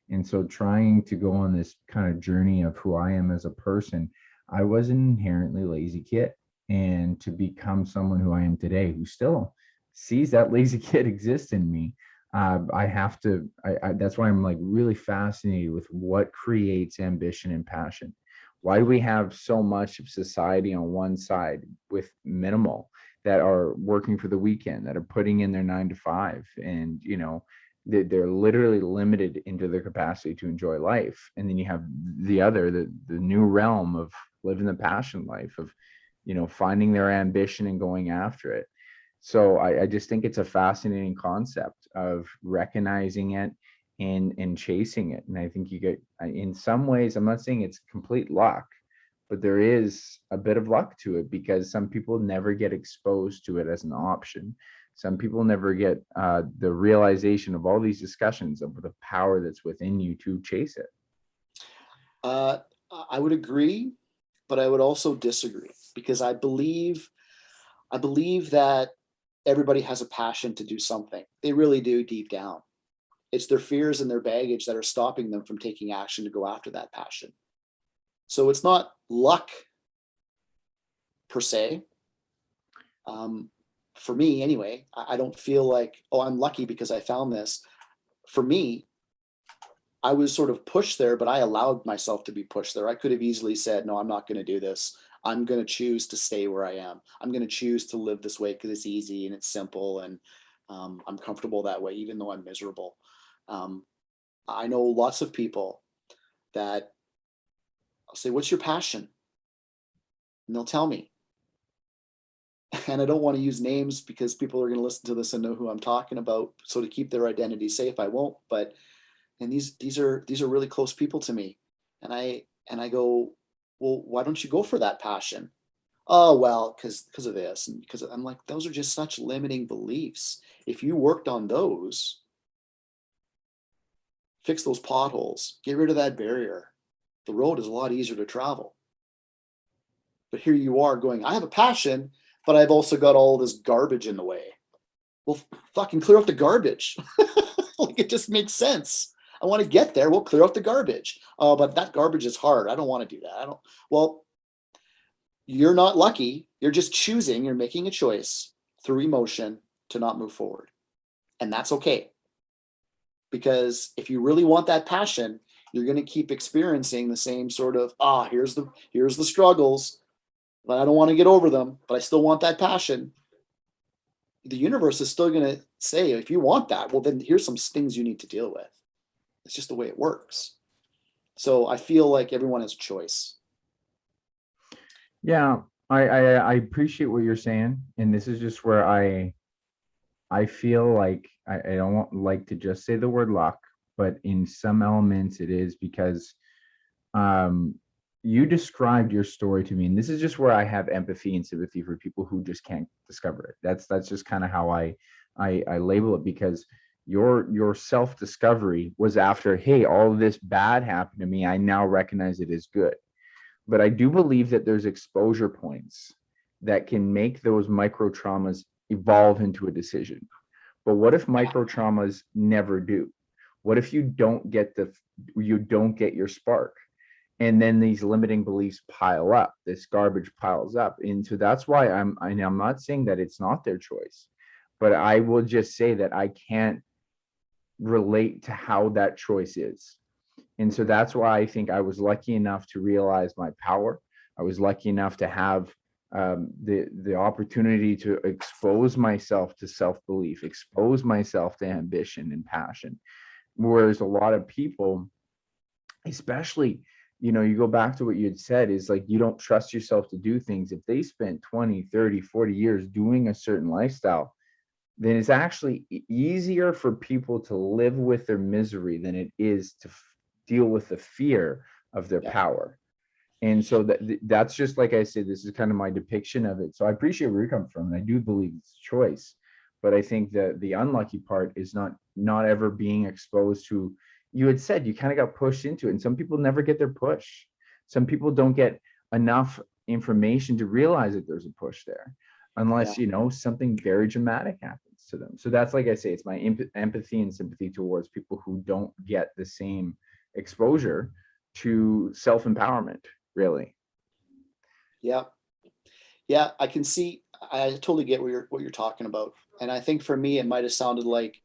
And so trying to go on this kind of journey of who I am as a person, I was an inherently lazy kid. And to become someone who I am today, who still sees that lazy kid exist in me, I have to, that's why I'm like really fascinated with what creates ambition and passion. Why do we have so much of society on one side with minimal that are working for the weekend, that are putting in their 9 to 5, and they're literally limited into their capacity to enjoy life. And then you have the new realm of living the passion life of, finding their ambition and going after it. So I just think it's a fascinating concept of recognizing it and chasing it. And I think you get, in some ways, I'm not saying it's complete luck, but there is a bit of luck to it, because some people never get exposed to it as an option. Some people never get the realization of all these discussions of the power that's within you to chase it. I would agree, but I would also disagree, because I believe that everybody has a passion to do something. They really do deep down. It's their fears and their baggage that are stopping them from taking action to go after that passion. So it's not luck per se. For me anyway, I don't feel like, oh, I'm lucky because I found this. For me, I was sort of pushed there, but I allowed myself to be pushed there. I could have easily said, no, I'm not going to do this. I'm going to choose to stay where I am. I'm going to choose to live this way because it's easy and it's simple, and I'm comfortable that way, even though I'm miserable. I know lots of people that I'll say, what's your passion? And they'll tell me. And I don't want to use names because people are going to listen to this and know who I'm talking about. So to keep their identity safe, I won't. But and these are really close people to me. And I go, well, why don't you go for that passion? Oh, well, because of this, and because I'm like, those are just such limiting beliefs. If you worked on those, fix those potholes, get rid of that barrier, the road is a lot easier to travel. But here you are going, I have a passion, but I've also got all this garbage in the way. Well, fucking clear up the garbage. Like, it just makes sense. I want to get there. We'll clear out the garbage. Oh, but that garbage is hard. I don't want to do that. Well, you're not lucky. You're just choosing. You're making a choice through emotion to not move forward. And that's okay. Because if you really want that passion, you're going to keep experiencing the same sort of, here's the struggles, but I don't want to get over them, but I still want that passion. The universe is still going to say, if you want that, well, then here's some things you need to deal with. It's just the way it works. So I feel like everyone has a choice. Yeah, I appreciate what you're saying, and this is just where I feel like I don't like to just say the word luck, but in some elements it is, because you described your story to me, and this is just where I have empathy and sympathy for people who just can't discover it. That's just kind of how I label it, because your self-discovery was after, hey, all of this bad happened to me, I now recognize it as good. But I do believe that there's exposure points that can make those micro traumas evolve into a decision. But what if micro traumas never do? What if you don't get your spark? And then these limiting beliefs pile up, this garbage piles up. And so that's why I'm not saying that it's not their choice, but I will just say that I can't relate to how that choice is. And so that's why I think I was lucky enough to realize my power. I was lucky enough to have the opportunity to expose myself to self-belief, expose myself to ambition and passion. Whereas a lot of people, especially, you go back to what you had said, is like, you don't trust yourself to do things. If they spent 20, 30, 40 years doing a certain lifestyle, then it's actually easier for people to live with their misery than it is to deal with the fear of their power. And so that's just, like I said, this is kind of my depiction of it. So I appreciate where you're coming from, and I do believe it's choice. But I think that the unlucky part is not ever being exposed to, you had said you kind of got pushed into it, and some people never get their push. Some people don't get enough information to realize that there's a push there, unless something very dramatic happens to them. So that's, like I say, it's my empathy and sympathy towards people who don't get the same exposure to self-empowerment, really. Yeah. I can see, I totally get what you're talking about. And I think for me, it might've sounded like,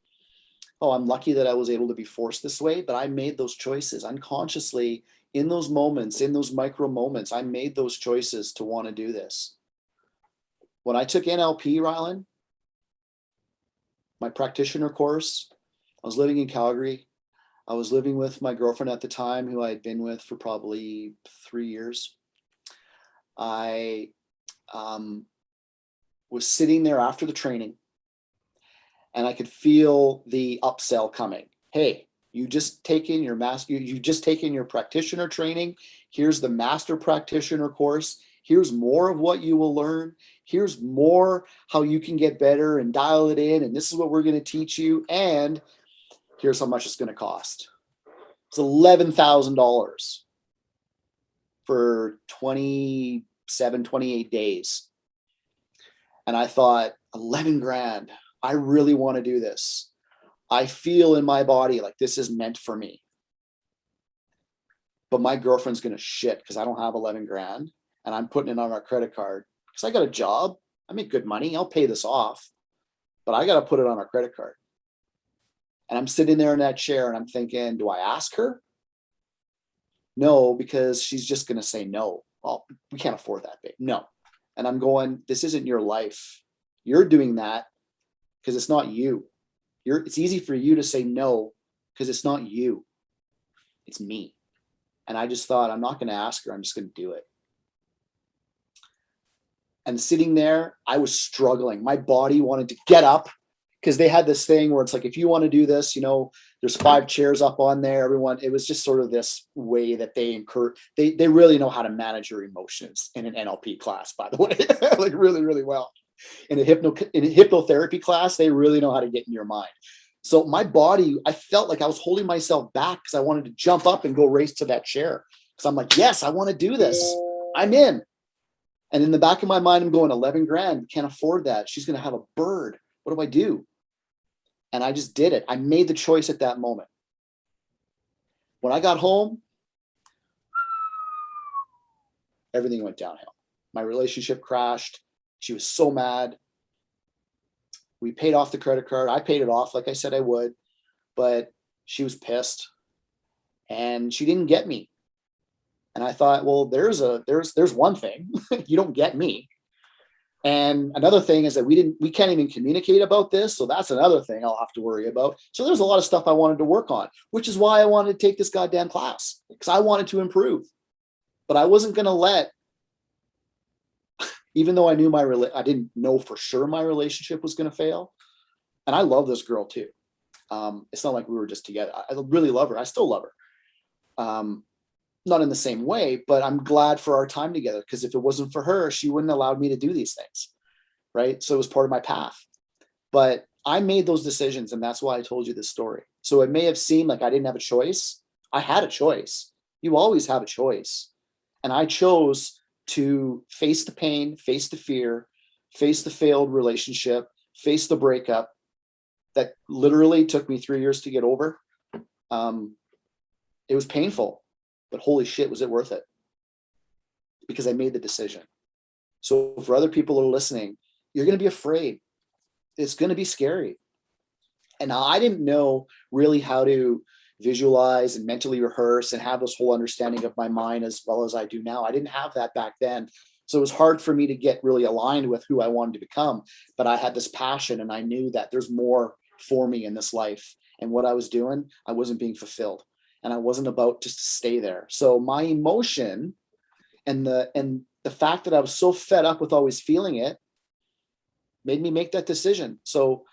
oh, I'm lucky that I was able to be forced this way, but I made those choices unconsciously in those moments, in those micro moments. I made those choices to want to do this. When I took NLP, Rhyland, my practitioner course, I was living in Calgary. I was living with my girlfriend at the time, who I had been with for probably 3 years. I was sitting there after the training, and I could feel the upsell coming. Hey, you just taken your practitioner training. Here's the master practitioner course. Here's more of what you will learn. Here's more how you can get better and dial it in. And this is what we're going to teach you. And here's how much it's going to cost. It's $11,000 for 27, 28 days. And I thought, 11 grand. I really want to do this. I feel in my body like this is meant for me. But my girlfriend's going to shit because I don't have 11 grand, and I'm putting it on our credit card because I got a job. I make good money. I'll pay this off, but I got to put it on our credit card. And I'm sitting there in that chair and I'm thinking, do I ask her? No, because she's just going to say no. Well, we can't afford that, babe. No. And I'm going, this isn't your life. You're doing that because it's not you. It's easy for you to say no because it's not you. It's me. And I just thought, I'm not going to ask her. I'm just going to do it. And sitting there, I was struggling. My body wanted to get up because they had this thing where it's like, if you want to do this, there's 5 chairs up on there. Everyone, it was just sort of this way that they really know how to manage your emotions in an NLP class, by the way, like really, really well. In a hypnotherapy class, they really know how to get in your mind. So my body, I felt like I was holding myself back because I wanted to jump up and go race to that chair. Because I'm like, yes, I want to do this. I'm in. And in the back of my mind, I'm going, 11 grand, can't afford that. She's going to have a bird. What do I do? And I just did it. I made the choice at that moment. When I got home, everything went downhill. My relationship crashed. She was so mad. We paid off the credit card. I paid it off like I said I would, but she was pissed and she didn't get me. And I thought, well, there's one thing. You don't get me. And another thing is that we can't even communicate about this. So that's another thing I'll have to worry about. So there's a lot of stuff I wanted to work on, which is why I wanted to take this goddamn class, because I wanted to improve. But I wasn't going to let, even though I knew I didn't know for sure my relationship was going to fail. And I love this girl too. It's not like we were just together. I really love her. I still love her. Not in the same way, but I'm glad for our time together, because if it wasn't for her, she wouldn't have allowed me to do these things. Right. So it was part of my path. But I made those decisions, and that's why I told you this story. So it may have seemed like I didn't have a choice. I had a choice. You always have a choice. And I chose to face the pain, face the fear, face the failed relationship, face the breakup that literally took me 3 years to get over. It was painful, but holy shit, was it worth it? Because I made the decision. So for other people who are listening, you're going to be afraid. It's going to be scary. And I didn't know really how to visualize and mentally rehearse and have this whole understanding of my mind as well as I do now. I didn't have that back then. So it was hard for me to get really aligned with who I wanted to become. But I had this passion, and I knew that there's more for me in this life. And what I was doing, I wasn't being fulfilled. And I wasn't about just to stay there. So my emotion and the fact that I was so fed up with always feeling it made me make that decision. So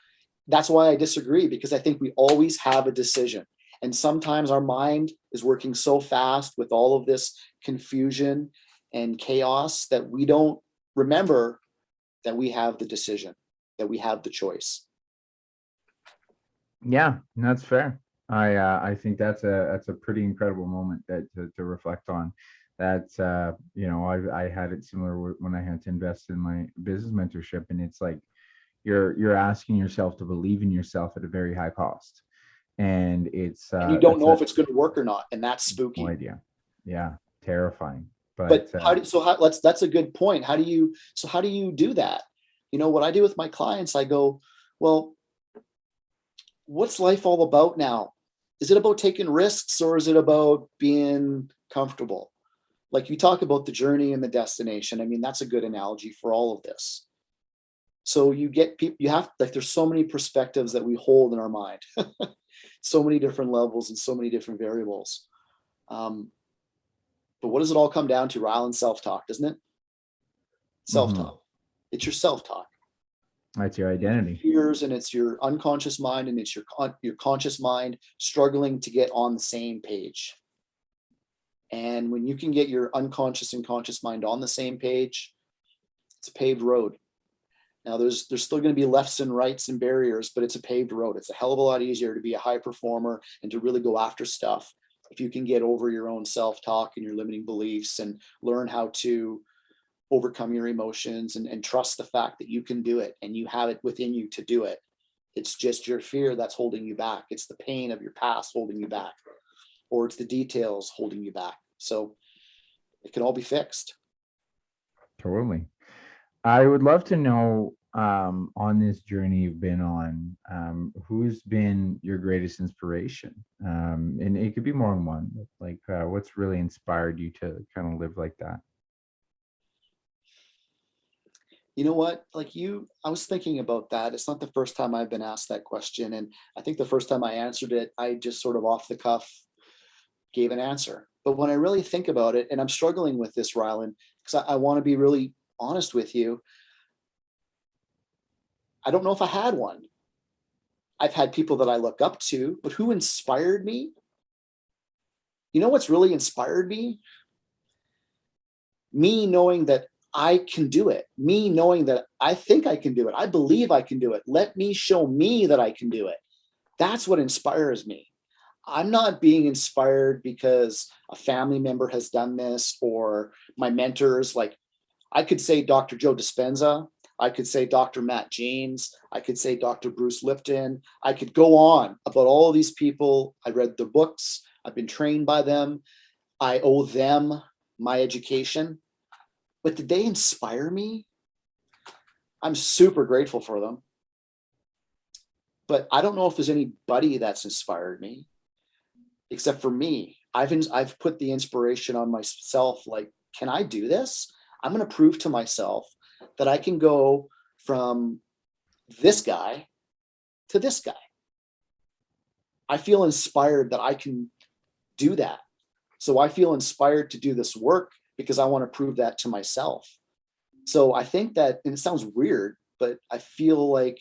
that's why I disagree, because I think we always have a decision. And sometimes our mind is working so fast with all of this confusion and chaos that we don't remember that we have the decision, that we have the choice. Yeah, that's fair. I think that's a pretty incredible moment that to reflect on. That I had it similar when I had to invest in my business mentorship, and it's like you're asking yourself to believe in yourself at a very high cost, and it's And you don't know if it's going to work or not, and that's spooky. No idea. Yeah, terrifying. But that's a good point. How do you do that? You know, what I do with my clients, I go, well, what's life all about now? Is it about taking risks, or is it about being comfortable? Like, you talk about the journey and the destination. I mean, that's a good analogy for all of this. So you get people, there's so many perspectives that we hold in our mind, so many different levels and so many different variables. But what does it all come down to? Rhyland, self-talk, doesn't it? Self-talk. Mm-hmm. It's your self-talk. That's your identity. Fears, and it's your unconscious mind, and it's your conscious mind struggling to get on the same page. And when you can get your unconscious and conscious mind on the same page, it's a paved road. Now there's still going to be lefts and rights and barriers, but it's a paved road. It's a hell of a lot easier to be a high performer and to really go after stuff if you can get over your own self-talk and your limiting beliefs and learn how to overcome your emotions and trust the fact that you can do it and you have it within you to do it. It's just your fear that's holding you back. It's the pain of your past holding you back, or it's the details holding you back. So it can all be fixed. Totally. I would love to know, on this journey you've been on, who's been your greatest inspiration? And it could be more than one, like what's really inspired you to kind of live like that? You know what, I was thinking about that. It's not the first time I've been asked that question. And I think the first time I answered it, I just sort of off the cuff gave an answer. But when I really think about it, and I'm struggling with this, Rhyland, because I want to be really honest with you, I don't know if I had one. I've had people that I look up to, but who inspired me? You know what's really inspired me? Me knowing that I can do it. Me knowing that I think I can do it. I believe I can do it. Let me show me that I can do it. That's what inspires me. I'm not being inspired because a family member has done this or my mentors. Like, I could say Dr. Joe Dispenza. I could say Dr. Matt James. I could say Dr. Bruce Lipton. I could go on about all of these people. I read their books. I've been trained by them. I owe them my education. But did they inspire me? I'm super grateful for them. But I don't know if there's anybody that's inspired me except for me. I've put the inspiration on myself. Like, can I do this? I'm going to prove to myself that I can go from this guy to this guy. I feel inspired that I can do that. So I feel inspired to do this work because I want to prove that to myself. So I think that, and it sounds weird, but I feel like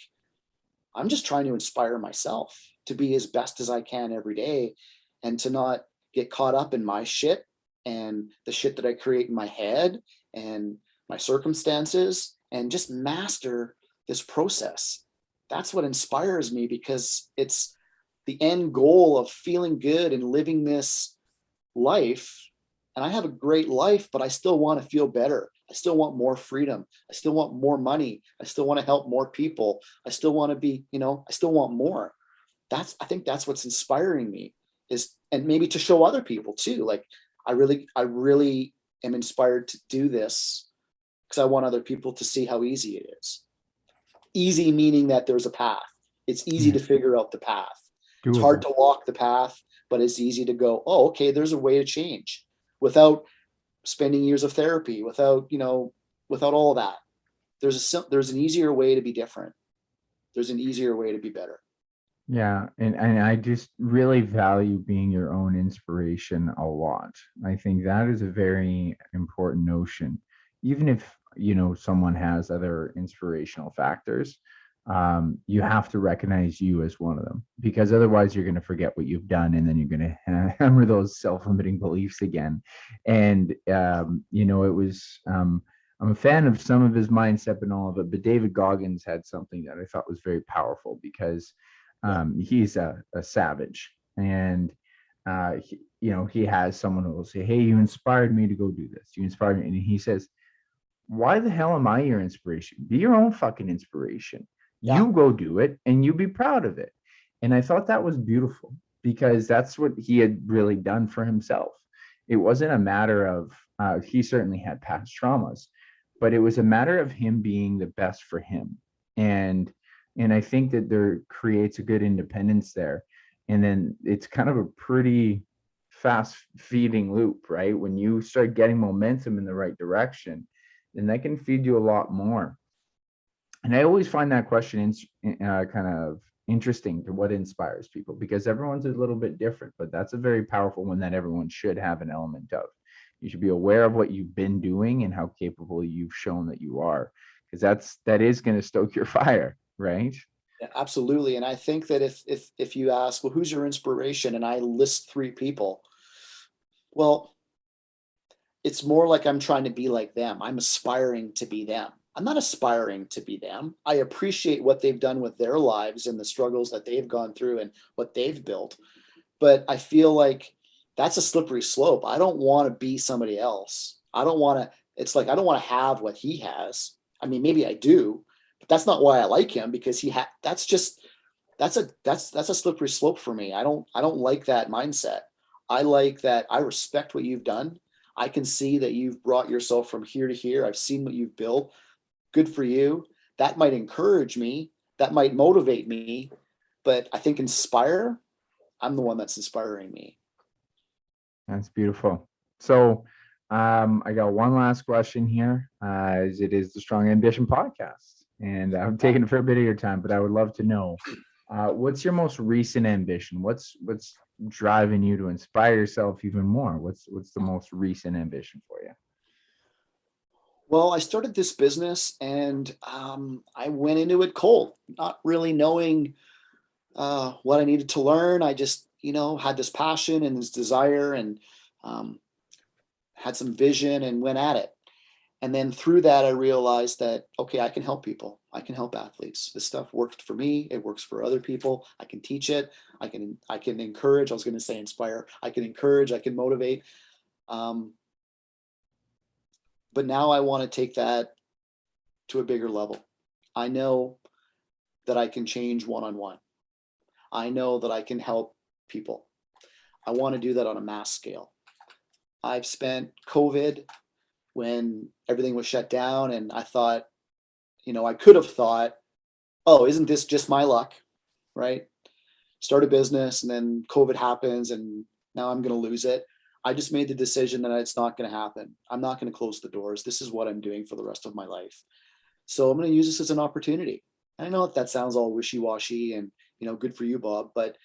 I'm just trying to inspire myself to be as best as I can every day and to not get caught up in my shit and the shit that I create in my head and my circumstances, and just master this process. That's what inspires me, because it's the end goal of feeling good and living this life. And I have a great life, but I still want to feel better. I still want more freedom. I still want more money. I still want to help more people. I still want to be, I still want more. I think that's what's inspiring me, and maybe to show other people too. Like, I really am inspired to do this because I want other people to see how easy it is. Easy meaning that there's a path. It's easy to figure out the path. It's hard to walk the path, but it's easy to go, oh, okay, there's a way to change without spending years of therapy, without all of that. There's an easier way to be different. There's an easier way to be better. Yeah, and I just really value being your own inspiration a lot. I think that is a very important notion. Even if, someone has other inspirational factors, you have to recognize you as one of them, because otherwise you're going to forget what you've done, and then you're going to hammer those self-limiting beliefs again. And, it was, I'm a fan of some of his mindset and all of it, but David Goggins had something that I thought was very powerful, because he's a savage, and he has someone who will say, hey, you inspired me to go do this, you inspired me, and he says, why the hell am I your inspiration? Be your own fucking inspiration. You go do it and you be proud of it. And I thought that was beautiful, because that's what he had really done for himself. It wasn't a matter of he certainly had past traumas, but it was a matter of him being the best for him. And I think that there creates a good independence there. And then it's kind of a pretty fast feeding loop, right? When you start getting momentum in the right direction, then that can feed you a lot more. And I always find that question kind of interesting, to what inspires people, because everyone's a little bit different, but that's a very powerful one that everyone should have an element of. You should be aware of what you've been doing and how capable you've shown that you are, because that is going to stoke your fire, right? Yeah, absolutely. And I think that if you ask, well, who's your inspiration? And I list 3 people, well, it's more like I'm trying to be like them. I'm aspiring to be them. I'm not aspiring to be them. I appreciate what they've done with their lives and the struggles that they've gone through and what they've built. But I feel like that's a slippery slope. I don't want to be somebody else. I don't want to, it's like, I don't want to have what he has. I mean, maybe I do, but that's not why I like him, because that's a slippery slope for me. I don't like that mindset. I like that I respect what you've done. I can see that you've brought yourself from here to here. I've seen what you've built. Good for you. That might encourage me. That might motivate me. But I think inspire, I'm the one that's inspiring me. That's beautiful. So I got one last question here, as it is the Strong Ambition podcast. And I'm taking a fair bit of your time, but I would love to know, what's your most recent ambition? What's driving you to inspire yourself even more? What's the most recent ambition for you? Well, I started this business, and I went into it cold, not really knowing what I needed to learn. I just, had this passion and this desire, and um, had some vision and went at it. And then through that, I realized that, okay, I can help people. I can help athletes. This stuff worked for me. It works for other people. I can teach it. I can encourage. I was going to say inspire. I can encourage. I can motivate. Um, but now I want to take that to a bigger level. I know that I can change one-on-one. I know that I can help people. I want to do that on a mass scale. I've spent COVID when everything was shut down, and I thought, I could have thought, oh, isn't this just my luck, right? Start a business and then COVID happens and now I'm going to lose it. I just made the decision that it's not going to happen. I'm not going to close the doors. This is what I'm doing for the rest of my life. So I'm going to use this as an opportunity. I know that sounds all wishy-washy and, good for you, Bob, but,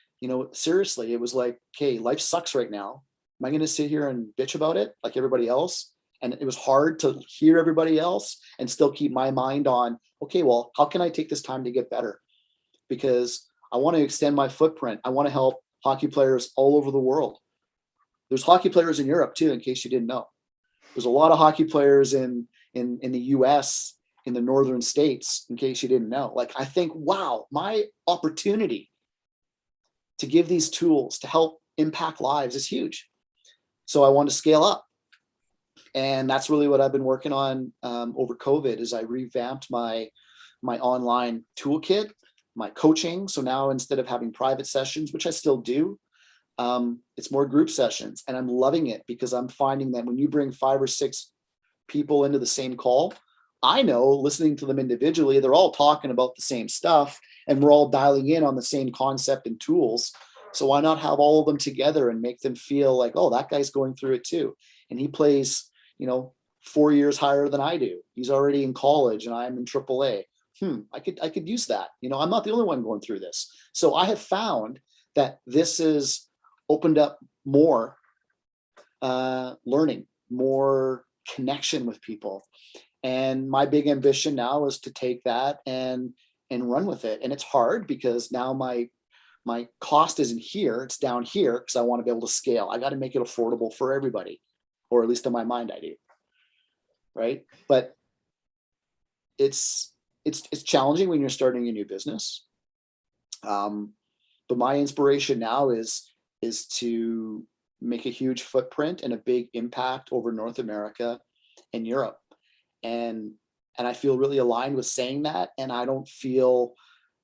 seriously, it was like, okay, life sucks right now. Am I going to sit here and bitch about it like everybody else? And it was hard to hear everybody else and still keep my mind on, okay, well, how can I take this time to get better? Because I want to extend my footprint. I want to help hockey players all over the world. There's hockey players in Europe too, in case you didn't know. There's a lot of hockey players in the US, in the northern states, in case you didn't know. Like, I think, wow, my opportunity to give these tools to help impact lives is huge. So I want to scale up. And that's really what I've been working on over COVID is I revamped my online toolkit, my coaching. So now instead of having private sessions, which I still do, it's more group sessions. And I'm loving it because I'm finding that when you bring 5 or 6 people into the same call, I know listening to them individually, they're all talking about the same stuff and we're all dialing in on the same concept and tools. So why not have all of them together and make them feel like, oh, that guy's going through it too. And he plays, 4 years higher than I do. He's already in college and I'm in AAA. I could use that. I'm not the only one going through this. So I have found that this has opened up more learning, more connection with people. And my big ambition now is to take that and run with it. And it's hard because now my cost isn't here, it's down here because I want to be able to scale. I got to make it affordable for everybody, or at least in my mind I do. Right? But it's challenging when you're starting a new business. But my inspiration now is to make a huge footprint and a big impact over North America and Europe. And I feel really aligned with saying that. And I don't feel,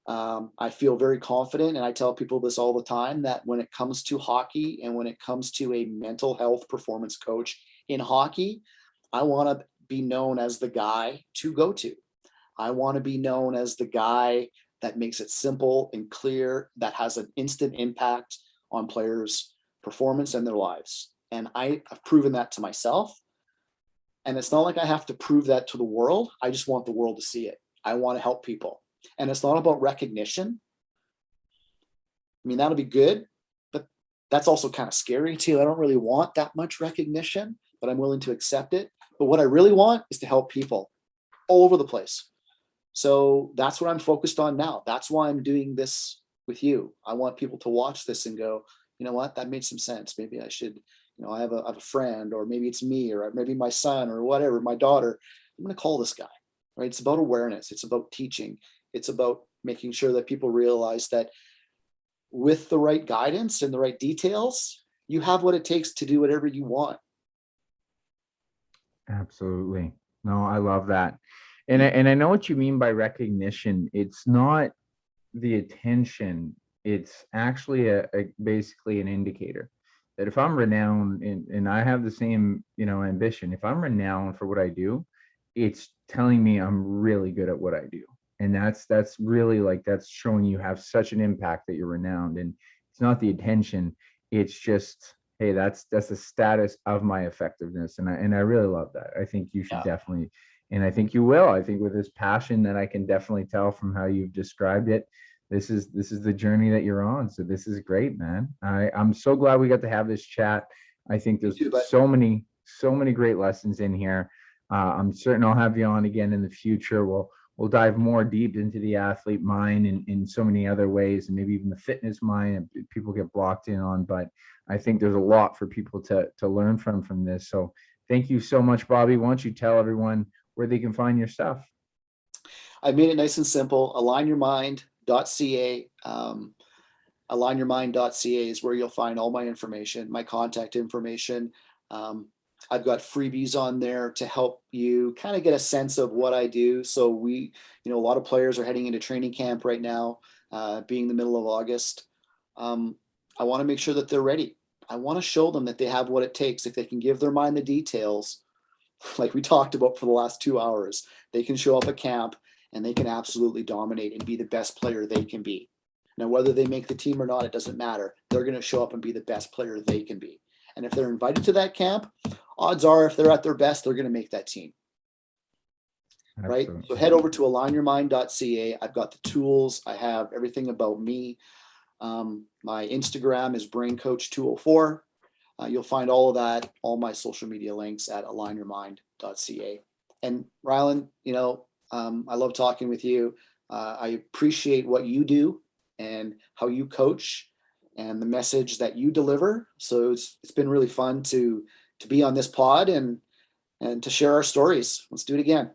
I feel very confident. And I tell people this all the time, that when it comes to hockey and when it comes to a mental health performance coach in hockey, I want to be known as the guy to go to. I want to be known as the guy that makes it simple and clear, that has an instant impact on players' performance and their lives. And I've proven that to myself. And it's not like I have to prove that to the world. I just want the world to see it. I want to help people. And it's not about recognition. I mean, that'll be good, but that's also kind of scary too. I don't really want that much recognition, but I'm willing to accept it. But what I really want is to help people all over the place. So that's what I'm focused on now. That's why I'm doing this with you. I want people to watch this and go, you know what, that made some sense. Maybe I should, I have a friend, or maybe it's me, or maybe my son, or whatever, my daughter. I'm going to call this guy, right? It's about awareness. It's about teaching. It's about making sure that people realize that with the right guidance and the right details, you have what it takes to do whatever you want. Absolutely. No, I love that. And I know what you mean by recognition. It's not the attention. It's actually basically an indicator that if I'm renowned and I have the same, ambition, if I'm renowned for what I do, it's telling me I'm really good at what I do. And that's really like, that's showing you have such an impact that you're renowned. And it's not the attention. It's just, hey, that's the status of my effectiveness. And I really love that. I think you should definitely, and I think you will. I think with this passion that I can definitely tell from how you've described it, this is the journey that you're on. So this is great, man. I'm so glad we got to have this chat. I think there's so many great lessons in here. I'm certain I'll have you on again in the future. We'll dive more deep into the athlete mind and in so many other ways, and maybe even the fitness mind people get blocked in on. But I think there's a lot for people to learn from this. So thank you so much, Bobby. Why don't you tell everyone where they can find your stuff? I made it nice and simple. Alignyourmind.ca. Alignyourmind.ca is where you'll find all my information, my contact information. I've got freebies on there to help you kind of get a sense of what I do. So a lot of players are heading into training camp right now, being the middle of August. I want to make sure that they're ready. I want to show them that they have what it takes. If they can give their mind the details, like we talked about for the last 2 hours, they can show up at camp and they can absolutely dominate and be the best player they can be. Now, whether they make the team or not, it doesn't matter. They're going to show up and be the best player they can be. And if they're invited to that camp, odds are if they're at their best, they're going to make that team. Right? Absolutely. So head over to alignyourmind.ca. I've got the tools. I have everything about me. My Instagram is braincoach204. You'll find all of that, all my social media links at alignyourmind.ca. And Rhyland, I love talking with you. I appreciate what you do and how you coach and the message that you deliver. So it's been really fun to be on this pod and to share our stories. Let's do it again.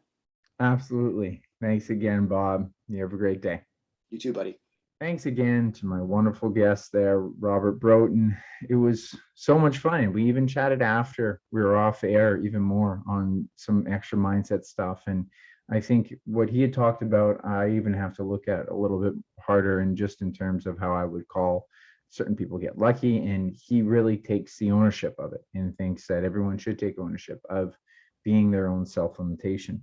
Absolutely. Thanks again, Bob. You have a great day. You too, buddy. Thanks again to my wonderful guest there, Robert Broten. It was so much fun. We even chatted after we were off air even more on some extra mindset stuff. And I think what he had talked about, I even have to look at a little bit harder, and just in terms of how I would call certain people get lucky. And he really takes the ownership of it and thinks that everyone should take ownership of being their own self-limitation.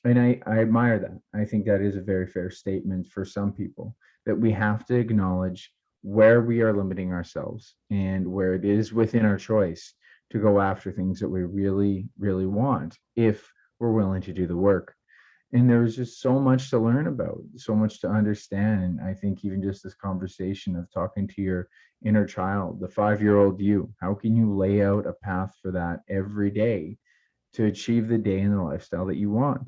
And I admire that. I think that is a very fair statement for some people, that we have to acknowledge where we are limiting ourselves and where it is within our choice to go after things that we really, really want, if we're willing to do the work. And there's just so much to learn about, so much to understand. And I think even just this conversation of talking to your inner child, the 5-year-old you, how can you lay out a path for that every day to achieve the day and the lifestyle that you want?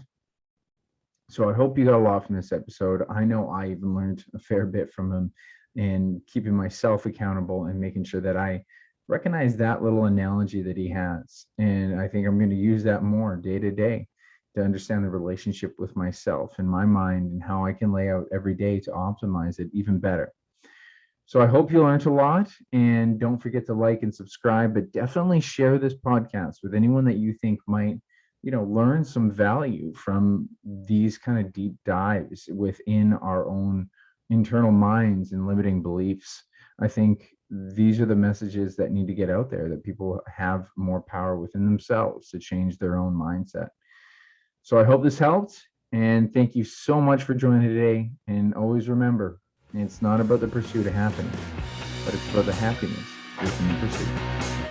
So I hope you got a lot from this episode. I know I even learned a fair bit from him, and keeping myself accountable and making sure that I recognize that little analogy that he has. And I think I'm going to use that more day to day to understand the relationship with myself and my mind, and how I can lay out every day to optimize it even better. So I hope you learned a lot, and don't forget to like and subscribe, but definitely share this podcast with anyone that you think might learn some value from these kind of deep dives within our own internal minds and limiting beliefs. I think these are the messages that need to get out there, that people have more power within themselves to change their own mindset. So I hope this helped, and thank you so much for joining today. And always remember, it's not about the pursuit of happiness, but it's about the happiness within the pursuit.